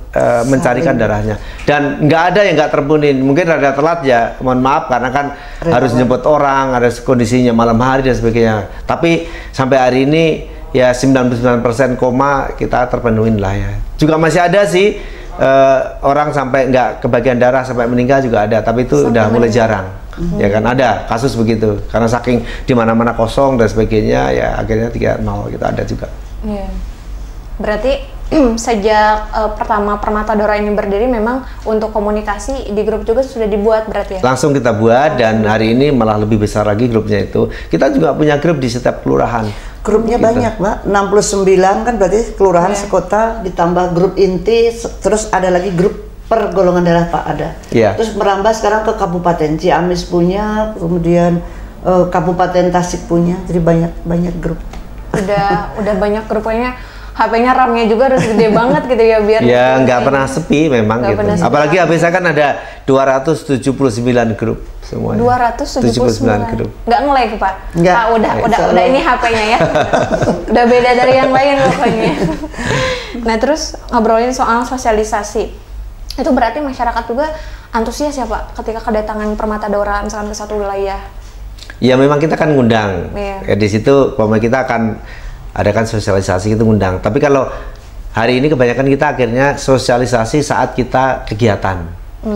mencarikan darahnya. Dan nggak ada yang nggak terpenuhi. Mungkin rada telat ya, mohon maaf karena kan harus jemput orang, ada kondisinya malam hari dan sebagainya. Tapi sampai hari ini ya 99% kita terpenuhin lah ya. Juga masih ada sih orang sampai nggak kebagian darah sampai meninggal juga ada, tapi itu udah mulai jarang. Ya kan ada kasus begitu karena saking di mana-mana kosong dan sebagainya ya akhirnya 3-0 gitu ada juga. Berarti sejak pertama Permata Dora ini berdiri memang untuk komunikasi di grup juga sudah dibuat berarti ya? Langsung kita buat dan hari ini malah lebih besar lagi grupnya itu. Kita juga punya grup di setiap kelurahan. Grupnya banyak Mbak, 69 kan berarti kelurahan sekota, ditambah grup inti, terus ada lagi grup per golongan darah Pak ada. Iya. Terus merambah sekarang ke kabupaten Ciamis punya, kemudian kabupaten Tasik punya. Jadi banyak grup. Udah banyak grupnya. HP-nya RAM-nya juga harus gede banget gitu ya biar ya nggak pernah sepi memang Nggak gitu. pernah sepi. Apalagi HP saya kan ada 279 grup semuanya. 279 grup. Nggak nge-lag Pak? Nggak. Ah, udah ini HP-nya ya. Udah beda dari yang lain pokoknya. Nah terus ngobrolin soal sosialisasi, itu berarti masyarakat juga antusias ya Pak ketika kedatangan Permata Daura misalkan ke satu wilayah? Ya memang kita kan ngundang. Iya. Ya, di situ kita akan adakan sosialisasi itu ngundang. Tapi kalau hari ini kebanyakan kita akhirnya sosialisasi saat kita kegiatan.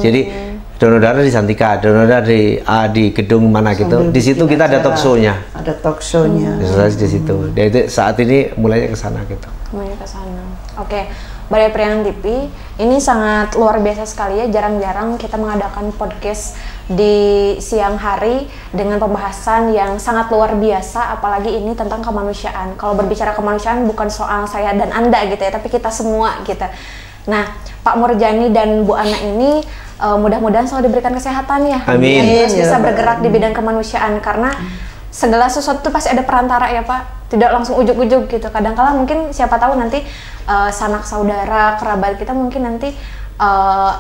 Jadi donor darah di Santika, donor darah di gedung mana gitu. Di situ kita ada talk show-nya. Ada talk show-nya. Di situ. Jadi saat ini mulainya ke sana gitu. Mulai ke sana. Oke. Badai Priangan TV ini sangat luar biasa sekali ya, jarang-jarang kita mengadakan podcast di siang hari dengan pembahasan yang sangat luar biasa, apalagi ini tentang kemanusiaan. Kalau berbicara kemanusiaan bukan soal saya dan Anda gitu ya, tapi kita semua gitu. Nah, Pak Murjani dan Bu Ana ini mudah-mudahan selalu diberikan kesehatan ya. Amin. Terus bisa bergerak di bidang kemanusiaan karena segala sesuatu itu pasti ada perantara ya Pak, tidak langsung ujuk-ujuk gitu. Kadang-kala mungkin siapa tahu nanti sanak saudara, kerabat kita mungkin nanti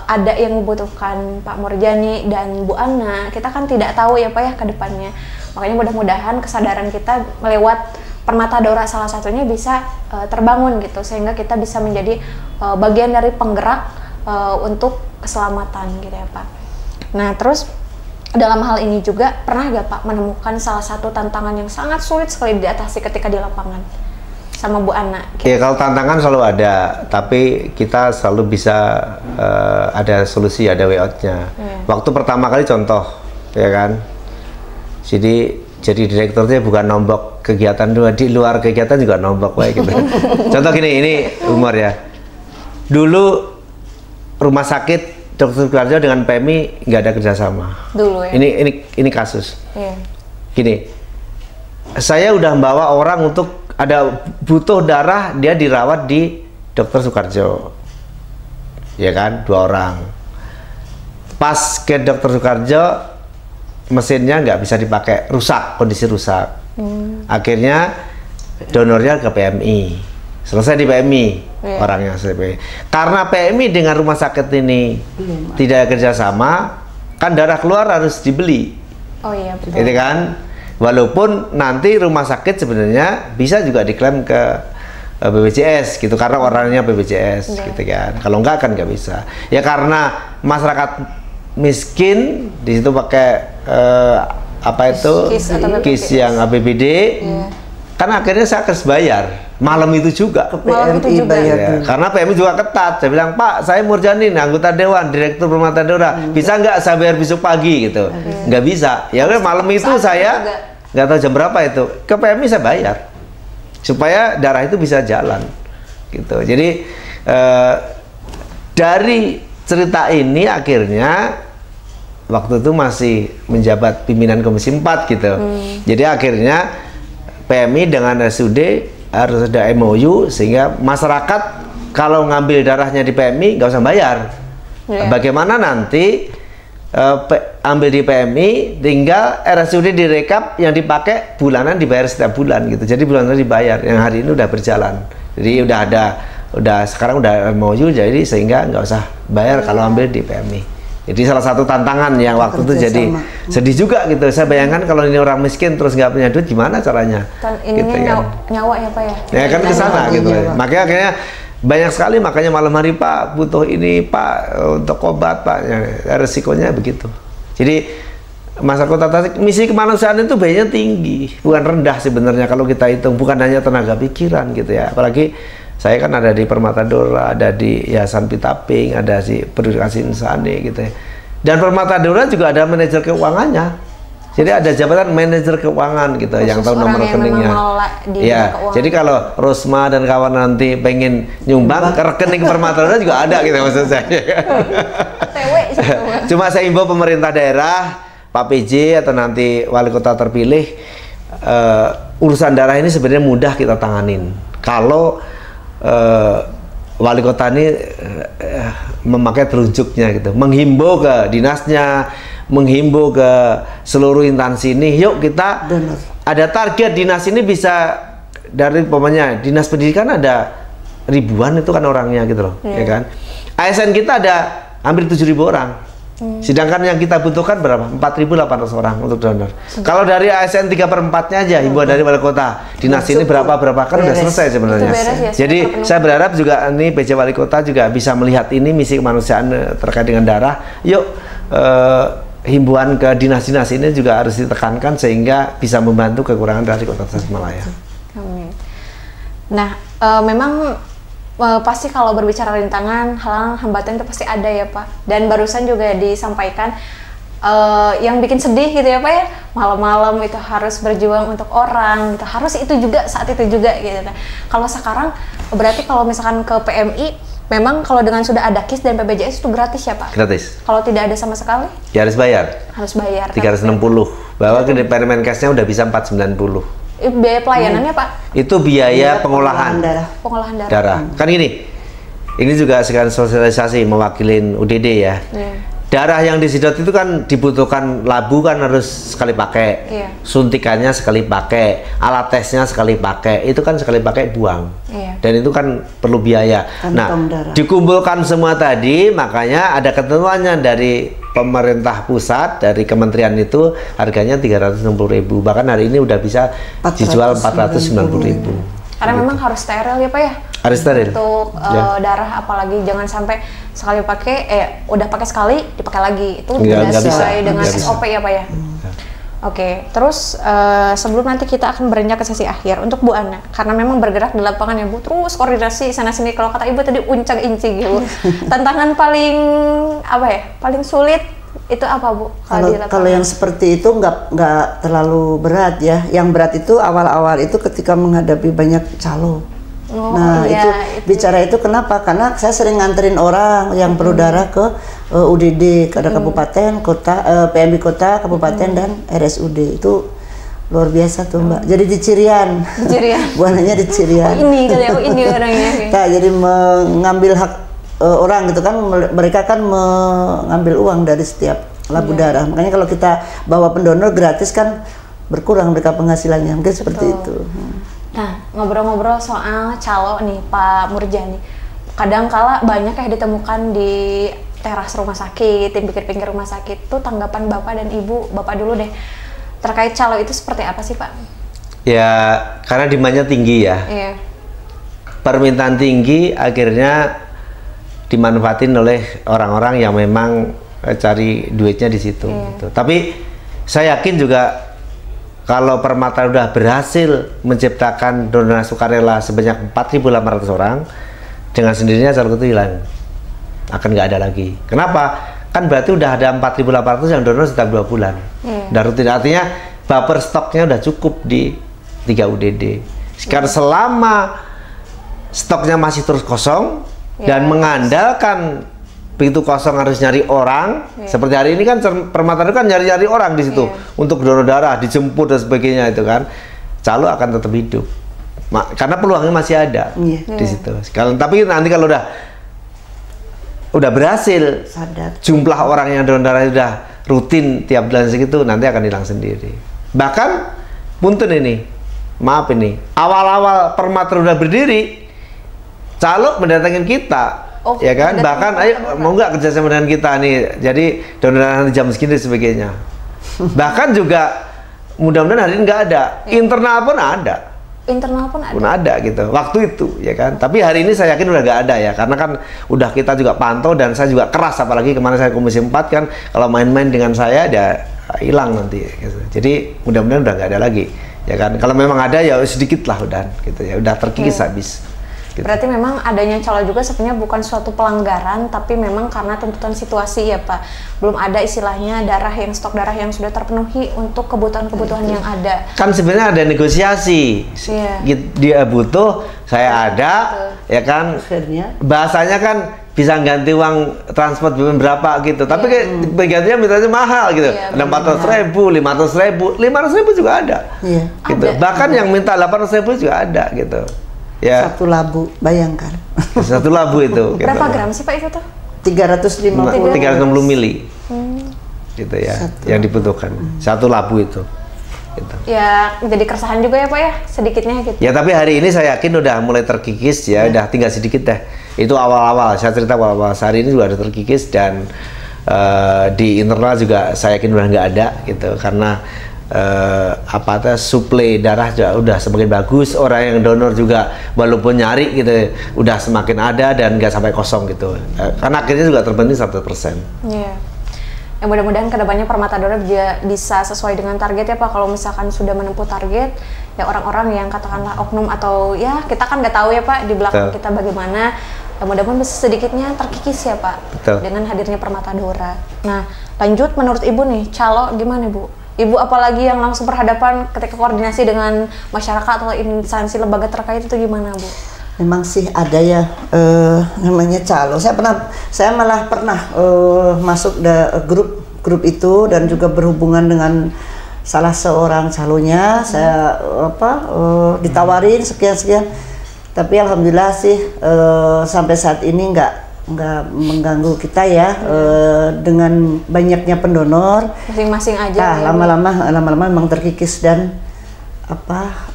ada yang membutuhkan Pak Murjani dan Bu Ana. Kita kan tidak tahu ya Pak ya ke depannya. Makanya mudah-mudahan kesadaran kita melewat Permata Daura salah satunya bisa terbangun gitu, sehingga kita bisa menjadi bagian dari penggerak untuk keselamatan gitu ya Pak. Nah terus dalam hal ini juga pernah gak Pak menemukan salah satu tantangan yang sangat sulit sekali diatasi ketika di lapangan sama Bu Ana? Ya kalau tantangan selalu ada, tapi kita selalu bisa ada solusi, ada way out-nya. Waktu pertama kali contoh, ya kan. Jadi direkturnya bukan nombok kegiatan di luar kegiatan juga nombok baik gitu. Contoh gini, ini humor ya. Dulu rumah sakit Dr. Sukarjo dengan PMI nggak ada kerjasama. Dulu ya. Ini kasus. Iya. Gini, saya udah bawa orang untuk ada butuh darah, dia dirawat di Dr. Sukarjo, ya kan, 2 orang. Pas ke Dr. Sukarjo, mesinnya nggak bisa dipakai, rusak, kondisi rusak. Akhirnya donornya ke PMI. Selesai di PMI, orangnya selesai PMI. Karena PMI dengan rumah sakit ini tidak kerjasama, kan darah keluar harus dibeli. Oh iya betul. Gitu kan? Walaupun nanti rumah sakit sebenarnya bisa juga diklaim ke BPJS gitu, karena orangnya BPJS gitu kan. Kalau enggak kan nggak bisa. Ya karena masyarakat miskin di situ pakai apa itu KIS yang APBD. Kan akhirnya saya harus bayar malam itu juga ke PMI bayar ya, karena PMI juga ketat. Saya bilang, Pak, saya Murjani, anggota Dewan, Direktur Permata Daura, bisa nggak saya bayar besok pagi gitu? Nggak bisa. Ya udah malam itu saya nggak tahu jam berapa itu ke PMI saya bayar supaya darah itu bisa jalan gitu. Jadi dari cerita ini akhirnya waktu itu masih menjabat pimpinan Komisi 4 gitu. Jadi akhirnya PMI dengan RSUD harus ada MOU sehingga masyarakat kalau ngambil darahnya di PMI nggak usah bayar. Bagaimana nanti ambil di PMI, tinggal RSUD direkap, yang dipakai bulanan dibayar setiap bulan gitu. Jadi bulanan dibayar. Yang hari ini udah berjalan. Jadi sekarang udah MOU, jadi sehingga nggak usah bayar kalau ambil di PMI. Jadi salah satu tantangan yang waktu itu jadi sedih juga gitu. Saya bayangkan kalau ini orang miskin terus nggak punya duit, gimana caranya? Ini gitu, kan? nyawa ya Pak ya? Ya kan ke sana gitu. Makanya akhirnya banyak sekali, makanya malam hari Pak butuh ini Pak untuk obat Pak. Ya, resikonya begitu. Jadi Masyarakat Kota Tasik, misi kemanusiaan itu biayanya tinggi, bukan rendah sebenarnya kalau kita hitung, bukan hanya tenaga pikiran gitu ya. Apalagi saya kan ada di Permata Daura, ada di Yayasan Pitaping, ada di Peduli Kasih Insani gitu ya. Dan Permata Daura juga ada manajer keuangannya. Jadi ada jabatan manajer keuangan gitu. Khusus yang tahu nomor rekeningnya. Ya, jadi kalau Rosma dan kawan nanti pengen nyumbang ke rekening Permata Daura juga ada gitu maksud saya. Cuma saya imbau pemerintah daerah, Pak PJ atau nanti wali kota terpilih, urusan darah ini sebenarnya mudah kita tanganin. Kalau wali kota ini memakai teruncuknya gitu, menghimbau ke dinasnya, menghimbau ke seluruh instansi ini, yuk kita ada target dinas ini bisa dari pokoknya dinas pendidikan ada ribuan itu kan orangnya gitu loh, ya kan. ASN kita ada hampir 7.000 orang. Sedangkan yang kita butuhkan berapa? 4.800 orang untuk donor. Kalau dari ASN 3/4-nya aja himbauan dari wali kota, dinas ini berapa kan udah selesai sebenarnya. Jadi saya berharap juga ini PJ Wali Kota juga bisa melihat ini misi kemanusiaan terkait dengan darah. Yuk himbauan ke dinas-dinas ini juga harus ditekankan sehingga bisa membantu kekurangan dari Kota Tasikmalaya. Amin. Nah, memang pasti kalau berbicara rintangan, halangan, hambatan itu pasti ada ya Pak. Dan barusan juga disampaikan yang bikin sedih gitu ya Pak ya, malam-malam itu harus berjuang untuk orang, gitu. Harus itu juga saat itu juga gitu. Kalau sekarang berarti kalau misalkan ke PMI, memang kalau dengan sudah ada KIS dan PBJS itu gratis ya Pak? Gratis. Kalau tidak ada sama sekali? Ya harus bayar. Harus bayar. 360. Bahwa ke Permenkesnya udah bisa 490. Biaya pelayanannya Pak? Itu biaya pengolahan darah. Kan gini, ini juga sekarang sosialisasi mewakilin UDD ya. Darah yang disedot itu kan dibutuhkan, labu kan harus sekali pakai, suntikannya sekali pakai, alat tesnya sekali pakai, itu kan sekali pakai buang, dan itu kan perlu biaya. Nah, dikumpulkan semua tadi, makanya ada ketentuannya dari pemerintah pusat, dari kementerian itu harganya 360.000, bahkan hari ini udah bisa dijual 490.000. Karena memang harus steril ya Pak ya? Harus steril. Untuk darah, apalagi jangan sampai sekali pakai, udah pakai sekali dipakai lagi, itu tidak sesuai dengan SOP ya Pak ya? Oke, terus sebelum nanti kita akan beranjak ke sesi akhir untuk Bu Ana, karena memang bergerak di lapangan ya Bu, terus koordinasi sana sini, kalau kata Ibu tadi uncang-incing gitu. Tantangan paling apa ya? Paling sulit itu apa Bu? Kalau yang seperti itu nggak terlalu berat ya. Yang berat itu awal-awal itu ketika menghadapi banyak calo. Itu bicara itu kenapa? Karena saya sering nganterin orang yang perlu darah ke UDD, ke kabupaten, kota, PMI kota, kabupaten dan RSUD. Itu luar biasa tuh Mbak. Jadi di Cirian. Buananya di Cirian. Ini orangnya. Nah, jadi mengambil hak orang gitu kan, mereka kan mengambil uang dari setiap labu darah. Makanya kalau kita bawa pendonor gratis kan berkurang mereka penghasilannya, mungkin seperti itu. Nah, ngobrol-ngobrol soal calo nih Pak Murjani, kadang kala banyak yang ditemukan di teras rumah sakit, di pinggir-pinggir rumah sakit. Tuh tanggapan Bapak dan Ibu, Bapak dulu deh, terkait calo itu seperti apa sih Pak? Ya, karena demandnya tinggi ya. Permintaan tinggi, akhirnya dimanfaatin oleh orang-orang yang memang cari duitnya di situ. Gitu. Tapi saya yakin juga kalau Permata udah berhasil menciptakan donor sukarela sebanyak 4.800 orang, dengan sendirinya calo itu hilang, akan nggak ada lagi. Kenapa? Kan berarti udah ada 4.800 yang donor setiap 2 bulan. Dan rutin, artinya buffer stoknya udah cukup di 3 UDD. Sekarang selama stoknya masih terus kosong dan mengandalkan begitu kosong harus nyari orang, seperti hari ini kan Permata itu kan nyari-nyari orang di situ untuk donor darah, dijemput dan sebagainya itu kan, calo akan tetap hidup, karena peluangnya masih ada di situ. Tapi nanti kalau udah berhasil, jumlah orang yang donor darah udah rutin tiap bulan segitu, nanti akan hilang sendiri. Bahkan punten ini, maaf ini, awal-awal Permata udah berdiri, calo mendatangin kita. Ya kan, bahkan ayo mau nggak kerjasama dengan kita nih, jadi donor jam segini dan sebagainya. Bahkan juga mudah-mudahan hari ini nggak ada, internal pun ada gitu waktu itu ya kan. Tapi hari ini saya yakin udah nggak ada ya, karena kan udah kita juga pantau dan saya juga keras, apalagi kemarin saya Komisi 4 kan, kalau main-main dengan saya dia hilang nanti gitu. Jadi mudah-mudahan udah nggak ada lagi ya kan. Kalau memang ada ya sedikit lah udah gitu ya, udah terkikis habis. Gitu. Berarti memang adanya calo juga sebenarnya bukan suatu pelanggaran, tapi memang karena tuntutan situasi ya Pak. Belum ada istilahnya stok darah yang sudah terpenuhi untuk kebutuhan-kebutuhan yang ada. Kan sebenarnya ada negosiasi. Dia butuh, saya ada, ya kan. Bahasanya kan bisa ganti uang transport berapa gitu. Tapi penggantinya misalnya mahal gitu. Ada 400.000, 500.000 juga ada. Gitu. Bahkan yang minta 800.000 juga ada gitu. Ya. Satu labu, bayangkan. Satu labu itu. Berapa gram sih Pak itu tuh? 350. 360 mili. Gitu ya, yang dibutuhkan. Satu labu itu. Gitu. Ya, jadi keresahan juga ya Pak ya, sedikitnya gitu. Ya, tapi hari ini saya yakin udah mulai terkikis ya, udah tinggal sedikit deh. Itu awal-awal, saya cerita awal-awal. Hari ini juga udah terkikis dan di internal juga saya yakin udah nggak ada gitu, karena suplai darah juga udah semakin bagus, orang yang donor juga walaupun nyari gitu udah semakin ada dan nggak sampai kosong gitu, karena akhirnya juga terpenuhi 100%. Iya. Ya mudah-mudahan kedepannya Permatadora bisa sesuai dengan target ya Pak. Kalau misalkan sudah menempuh target, ya orang-orang yang katakanlah oknum atau ya kita kan nggak tahu ya Pak di belakang kita bagaimana, ya mudah-mudahan bisa sedikitnya terkikis ya Pak. Betul. Dengan hadirnya Permatadora. Nah lanjut, menurut Ibu nih, calo gimana Bu? Ibu apalagi yang langsung berhadapan ketika koordinasi dengan masyarakat atau instansi lembaga terkait itu gimana Bu? Memang sih ada ya namanya calo. Saya malah pernah masuk grup itu dan juga berhubungan dengan salah seorang calonya. Saya ditawarin sekian. Tapi alhamdulillah sih sampai saat ini nggak mengganggu kita ya, dengan banyaknya pendonor. Masing-masing aja. Nah, ya, lama-lama memang terkikis dan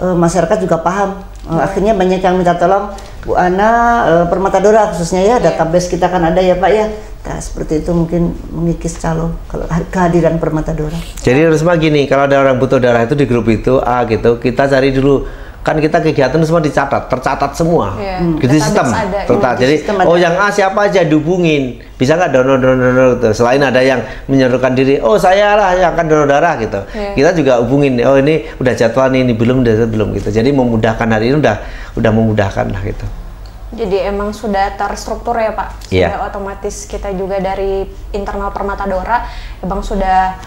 masyarakat juga paham. Akhirnya banyak yang minta tolong Bu Ana, Permatadora khususnya ya, database kita kan ada ya Pak ya. Nah, seperti itu mungkin mengikis calo kalau kehadiran Permatadora. Jadi Risma gini, kalau ada orang butuh darah itu di grup itu gitu, kita cari dulu. Kan kita kegiatan semua tercatat semua, gitu sistem. Jadi yang A siapa aja dihubungin, bisa nggak donor gitu. Selain ada yang menyodorkan diri, oh saya lah yang akan donor darah gitu. Kita juga hubungin, oh ini udah jadwal nih, ini belum gitu. Jadi memudahkan, hari ini udah memudahkan lah gitu. Jadi emang sudah terstruktur ya Pak, sudah otomatis kita juga dari internal Permatadora, emang sudah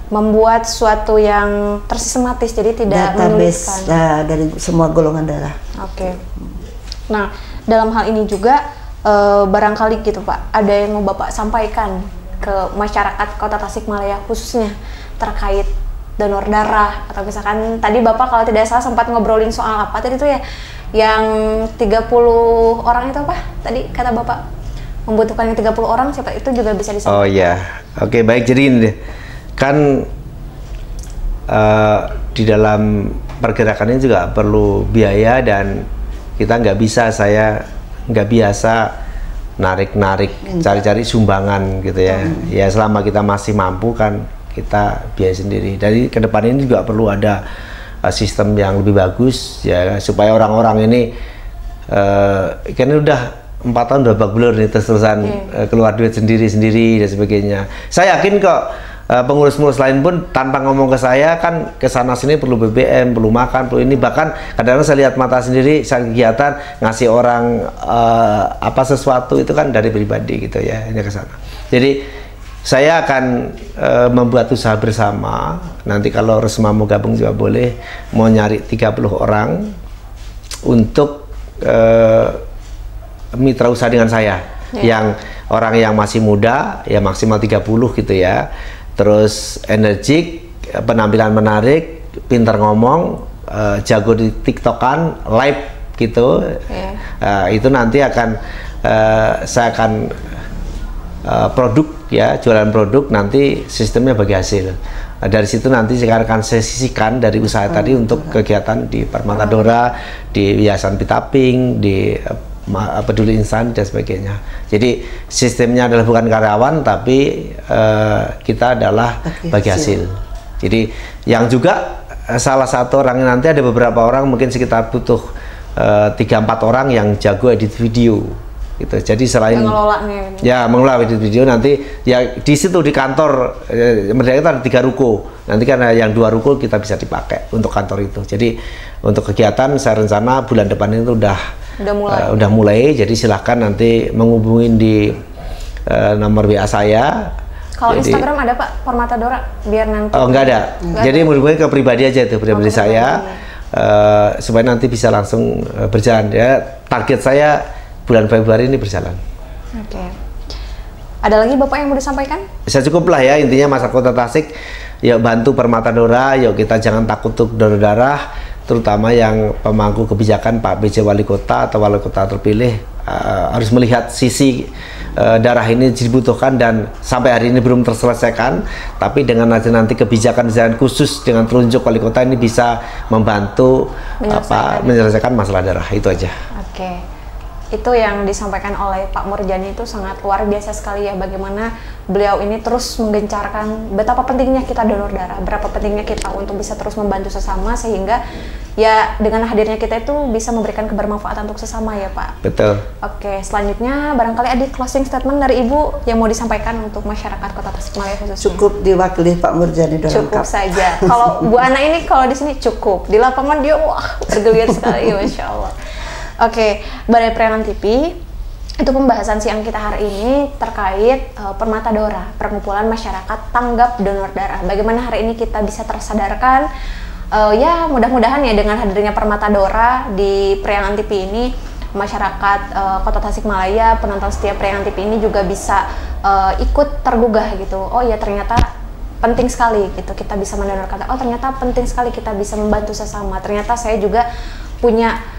membuat suatu yang tersistematis, jadi tidak database dari semua golongan darah. Oke. Nah, dalam hal ini juga barangkali gitu Pak, ada yang mau Bapak sampaikan ke masyarakat Kota Tasikmalaya khususnya terkait donor darah, atau misalkan tadi Bapak kalau tidak salah sempat ngobrolin soal apa tadi itu ya, yang 30 orang itu Pak, tadi kata Bapak membutuhkan yang 30 orang, siapa itu juga bisa disampaikan. Oh iya, oke, baik. Jadi ini deh, kan di dalam pergerakan ini juga perlu biaya dan kita saya nggak biasa narik-narik, cari-cari sumbangan gitu ya. Ya selama kita masih mampu kan kita biaya sendiri. Dari ke depan ini juga perlu ada sistem yang lebih bagus ya, supaya orang-orang ini kan udah 4 tahun udah babak belur nih, terus-terusan keluar duit sendiri dan sebagainya. Saya yakin kok pengurus-pengurus lain pun tanpa ngomong ke saya kan kesana sini perlu BBM, perlu makan, perlu ini, bahkan kadang-kadang saya lihat mata sendiri, saya kegiatan ngasih orang sesuatu itu kan dari pribadi gitu ya, ini ke sana. Jadi saya akan membuat usaha bersama, nanti kalau Risma mau gabung juga boleh, mau nyari 30 orang untuk mitra usaha dengan saya, yang orang yang masih muda ya maksimal 30 gitu ya, terus energik, penampilan menarik, pintar ngomong, jago di TikTokan, live gitu. Itu nanti akan saya akan produk ya, jualan produk, nanti sistemnya bagi hasil. Dari situ nanti saya akan sisihkan dari usaha tadi untuk kegiatan di Permatadora, di Yayasan Pitaping, di Peduli Insan dan sebagainya. Jadi sistemnya adalah bukan karyawan, tapi kita adalah bagi hasil. Jadi yang juga salah satu orang, nanti ada beberapa orang, mungkin sekitar butuh 3-4 orang yang jago edit video gitu. Jadi selain mengelola edit video, nanti ya di situ di kantor mereka kita ada 3 ruko. Nanti karena yang 2 ruko kita bisa dipakai untuk kantor itu. Jadi untuk kegiatan saya rencana bulan depan itu udah mulai, jadi silahkan nanti menghubungin di nomor WA saya. Kalau Instagram ada Pak, Permatadora, biar nanti. Oh nggak ada. Jadi menghubungi ke pribadi aja itu, pribadi saya, supaya nanti bisa langsung berjalan ya. Target saya bulan Februari ini berjalan. Oke. Ada lagi Bapak yang mau disampaikan? Bisa cukup lah ya, intinya masyarakat Kota Tasik, yuk bantu Permatadora, yuk kita jangan takut untuk donor darah. terutama yang pemangku kebijakan Pak PJ Wali Kota atau Wali Kota terpilih harus melihat sisi darah ini dibutuhkan dan sampai hari ini belum terselesaikan, tapi dengan nanti kebijakan khusus dengan telunjuk Wali Kota ini bisa membantu menyelesaikan masalah darah itu aja. Oke. Itu yang disampaikan oleh Pak Murjani itu sangat luar biasa sekali ya, bagaimana beliau ini terus menggencarkan betapa pentingnya kita donor darah, berapa pentingnya kita untuk bisa terus membantu sesama, sehingga ya dengan hadirnya kita itu bisa memberikan kebermanfaatan untuk sesama ya Pak. Betul. Oke, selanjutnya barangkali ada closing statement dari Ibu yang mau disampaikan untuk masyarakat Kota Tasikmalaya khususnya. Cukup diwakili Pak Murjani doang. Cukup saja. Kalau Bu Ana ini kalau di sini cukup, di lapangan dia wah bergeliat sekali, Masya Allah. Oke, Balai Priangan TV, itu pembahasan siang kita hari ini terkait Permata Dora, perkumpulan masyarakat tanggap donor darah. Bagaimana hari ini kita bisa tersadarkan, ya mudah-mudahan ya dengan hadirnya Permata Dora di Priangan TV ini, masyarakat Kota Tasikmalaya, penonton setia Priangan TV ini juga bisa ikut tergugah gitu. Oh ya ternyata penting sekali gitu kita bisa mendonorkan. Oh ternyata penting sekali kita bisa membantu sesama. Ternyata saya juga punya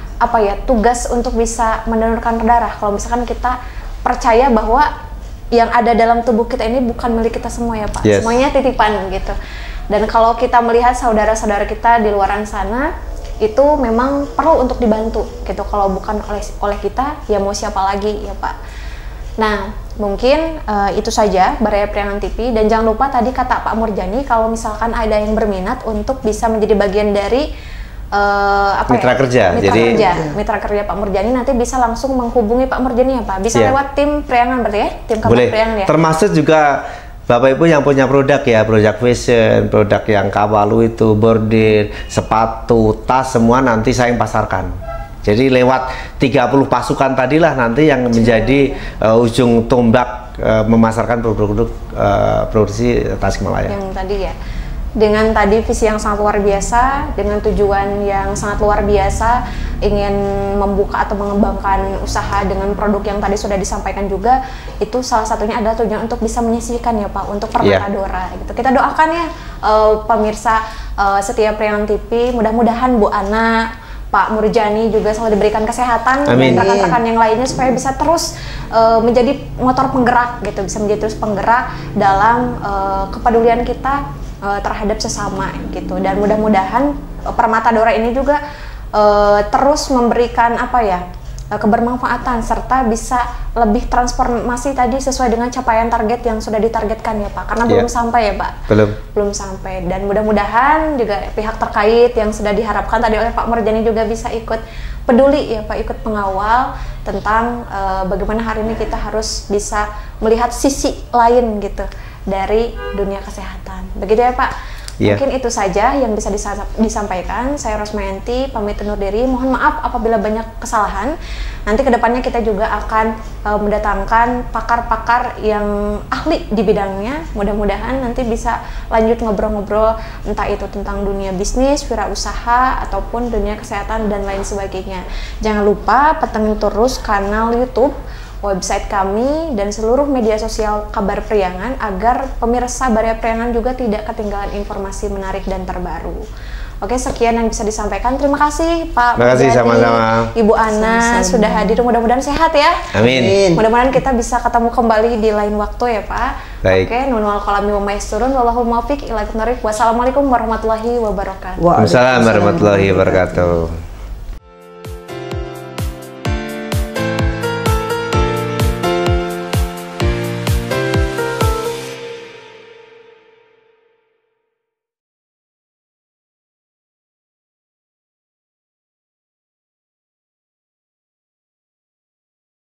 tugas untuk bisa mendonorkan darah. Kalau misalkan kita percaya bahwa yang ada dalam tubuh kita ini bukan milik kita semua ya Pak, semuanya titipan gitu. Dan kalau kita melihat saudara-saudara kita di luaran sana itu memang perlu untuk dibantu gitu. Kalau bukan oleh kita, ya mau siapa lagi ya Pak. Nah mungkin itu saja Balai Priangan TV, dan jangan lupa tadi kata Pak Murjani kalau misalkan ada yang berminat untuk bisa menjadi bagian dari mitra kerja. Mitra kerja Pak Murjani, nanti bisa langsung menghubungi Pak Murjani ya Pak. Bisa lewat tim Priangan berarti ya, tim Kabar Priangan ya. Termasuk juga Bapak Ibu yang punya produk ya, produk fashion, produk yang kawalu itu, bordir, sepatu, tas, semua nanti saya yang pasarkan. Jadi lewat 30 pasukan tadilah nanti yang menjadi ujung tombak memasarkan produk-produk produksi Tasikmalaya. Yang tadi ya. Dengan tadi visi yang sangat luar biasa, dengan tujuan yang sangat luar biasa, ingin membuka atau mengembangkan usaha dengan produk yang tadi sudah disampaikan juga, itu salah satunya adalah tujuan untuk bisa menyisihkan ya Pak, untuk Permata Dora gitu. Kita doakan ya pemirsa setia Priangan TV, mudah-mudahan Bu Ana, Pak Murjani juga selalu diberikan kesehatan. Amin. Dan rekan-rekan yang lainnya supaya bisa terus menjadi motor penggerak gitu, bisa menjadi terus penggerak dalam kepedulian kita terhadap sesama gitu. Dan mudah-mudahan Permata Dora ini juga terus memberikan kebermanfaatan serta bisa lebih transformasi tadi sesuai dengan capaian target yang sudah ditargetkan ya Pak, karena belum sampai ya Pak, belum sampai. Dan mudah-mudahan juga pihak terkait yang sudah diharapkan tadi oleh Pak Murjani juga bisa ikut peduli ya Pak, ikut mengawal tentang bagaimana hari ini kita harus bisa melihat sisi lain gitu dari dunia kesehatan. Begitu ya Pak. Mungkin itu saja yang bisa disampaikan. Saya Rosmayanti pamit undur diri. Mohon maaf apabila banyak kesalahan. Nanti kedepannya kita juga akan mendatangkan pakar-pakar yang ahli di bidangnya. Mudah-mudahan nanti bisa lanjut ngobrol-ngobrol, entah itu tentang dunia bisnis, wirausaha, ataupun dunia kesehatan dan lain sebagainya. Jangan lupa pantengin terus kanal YouTube, website kami, dan seluruh media sosial Kabar Priangan agar pemirsa Balai Priangan juga tidak ketinggalan informasi menarik dan terbaru. Oke, sekian yang bisa disampaikan. Terima kasih Pak Terima kasih, sama-sama. Ibu Ana sudah hadir. Mudah-mudahan sehat ya. Amin. Mudah-mudahan kita bisa ketemu kembali di lain waktu ya Pak. Baik. Oke, nunwal kolami wa maisturun wallahul muwaffiq ila aqwamit thoriq. Wassalamualaikum warahmatullahi wabarakatuh. Waalaikumsalam warahmatullahi wabarakatuh.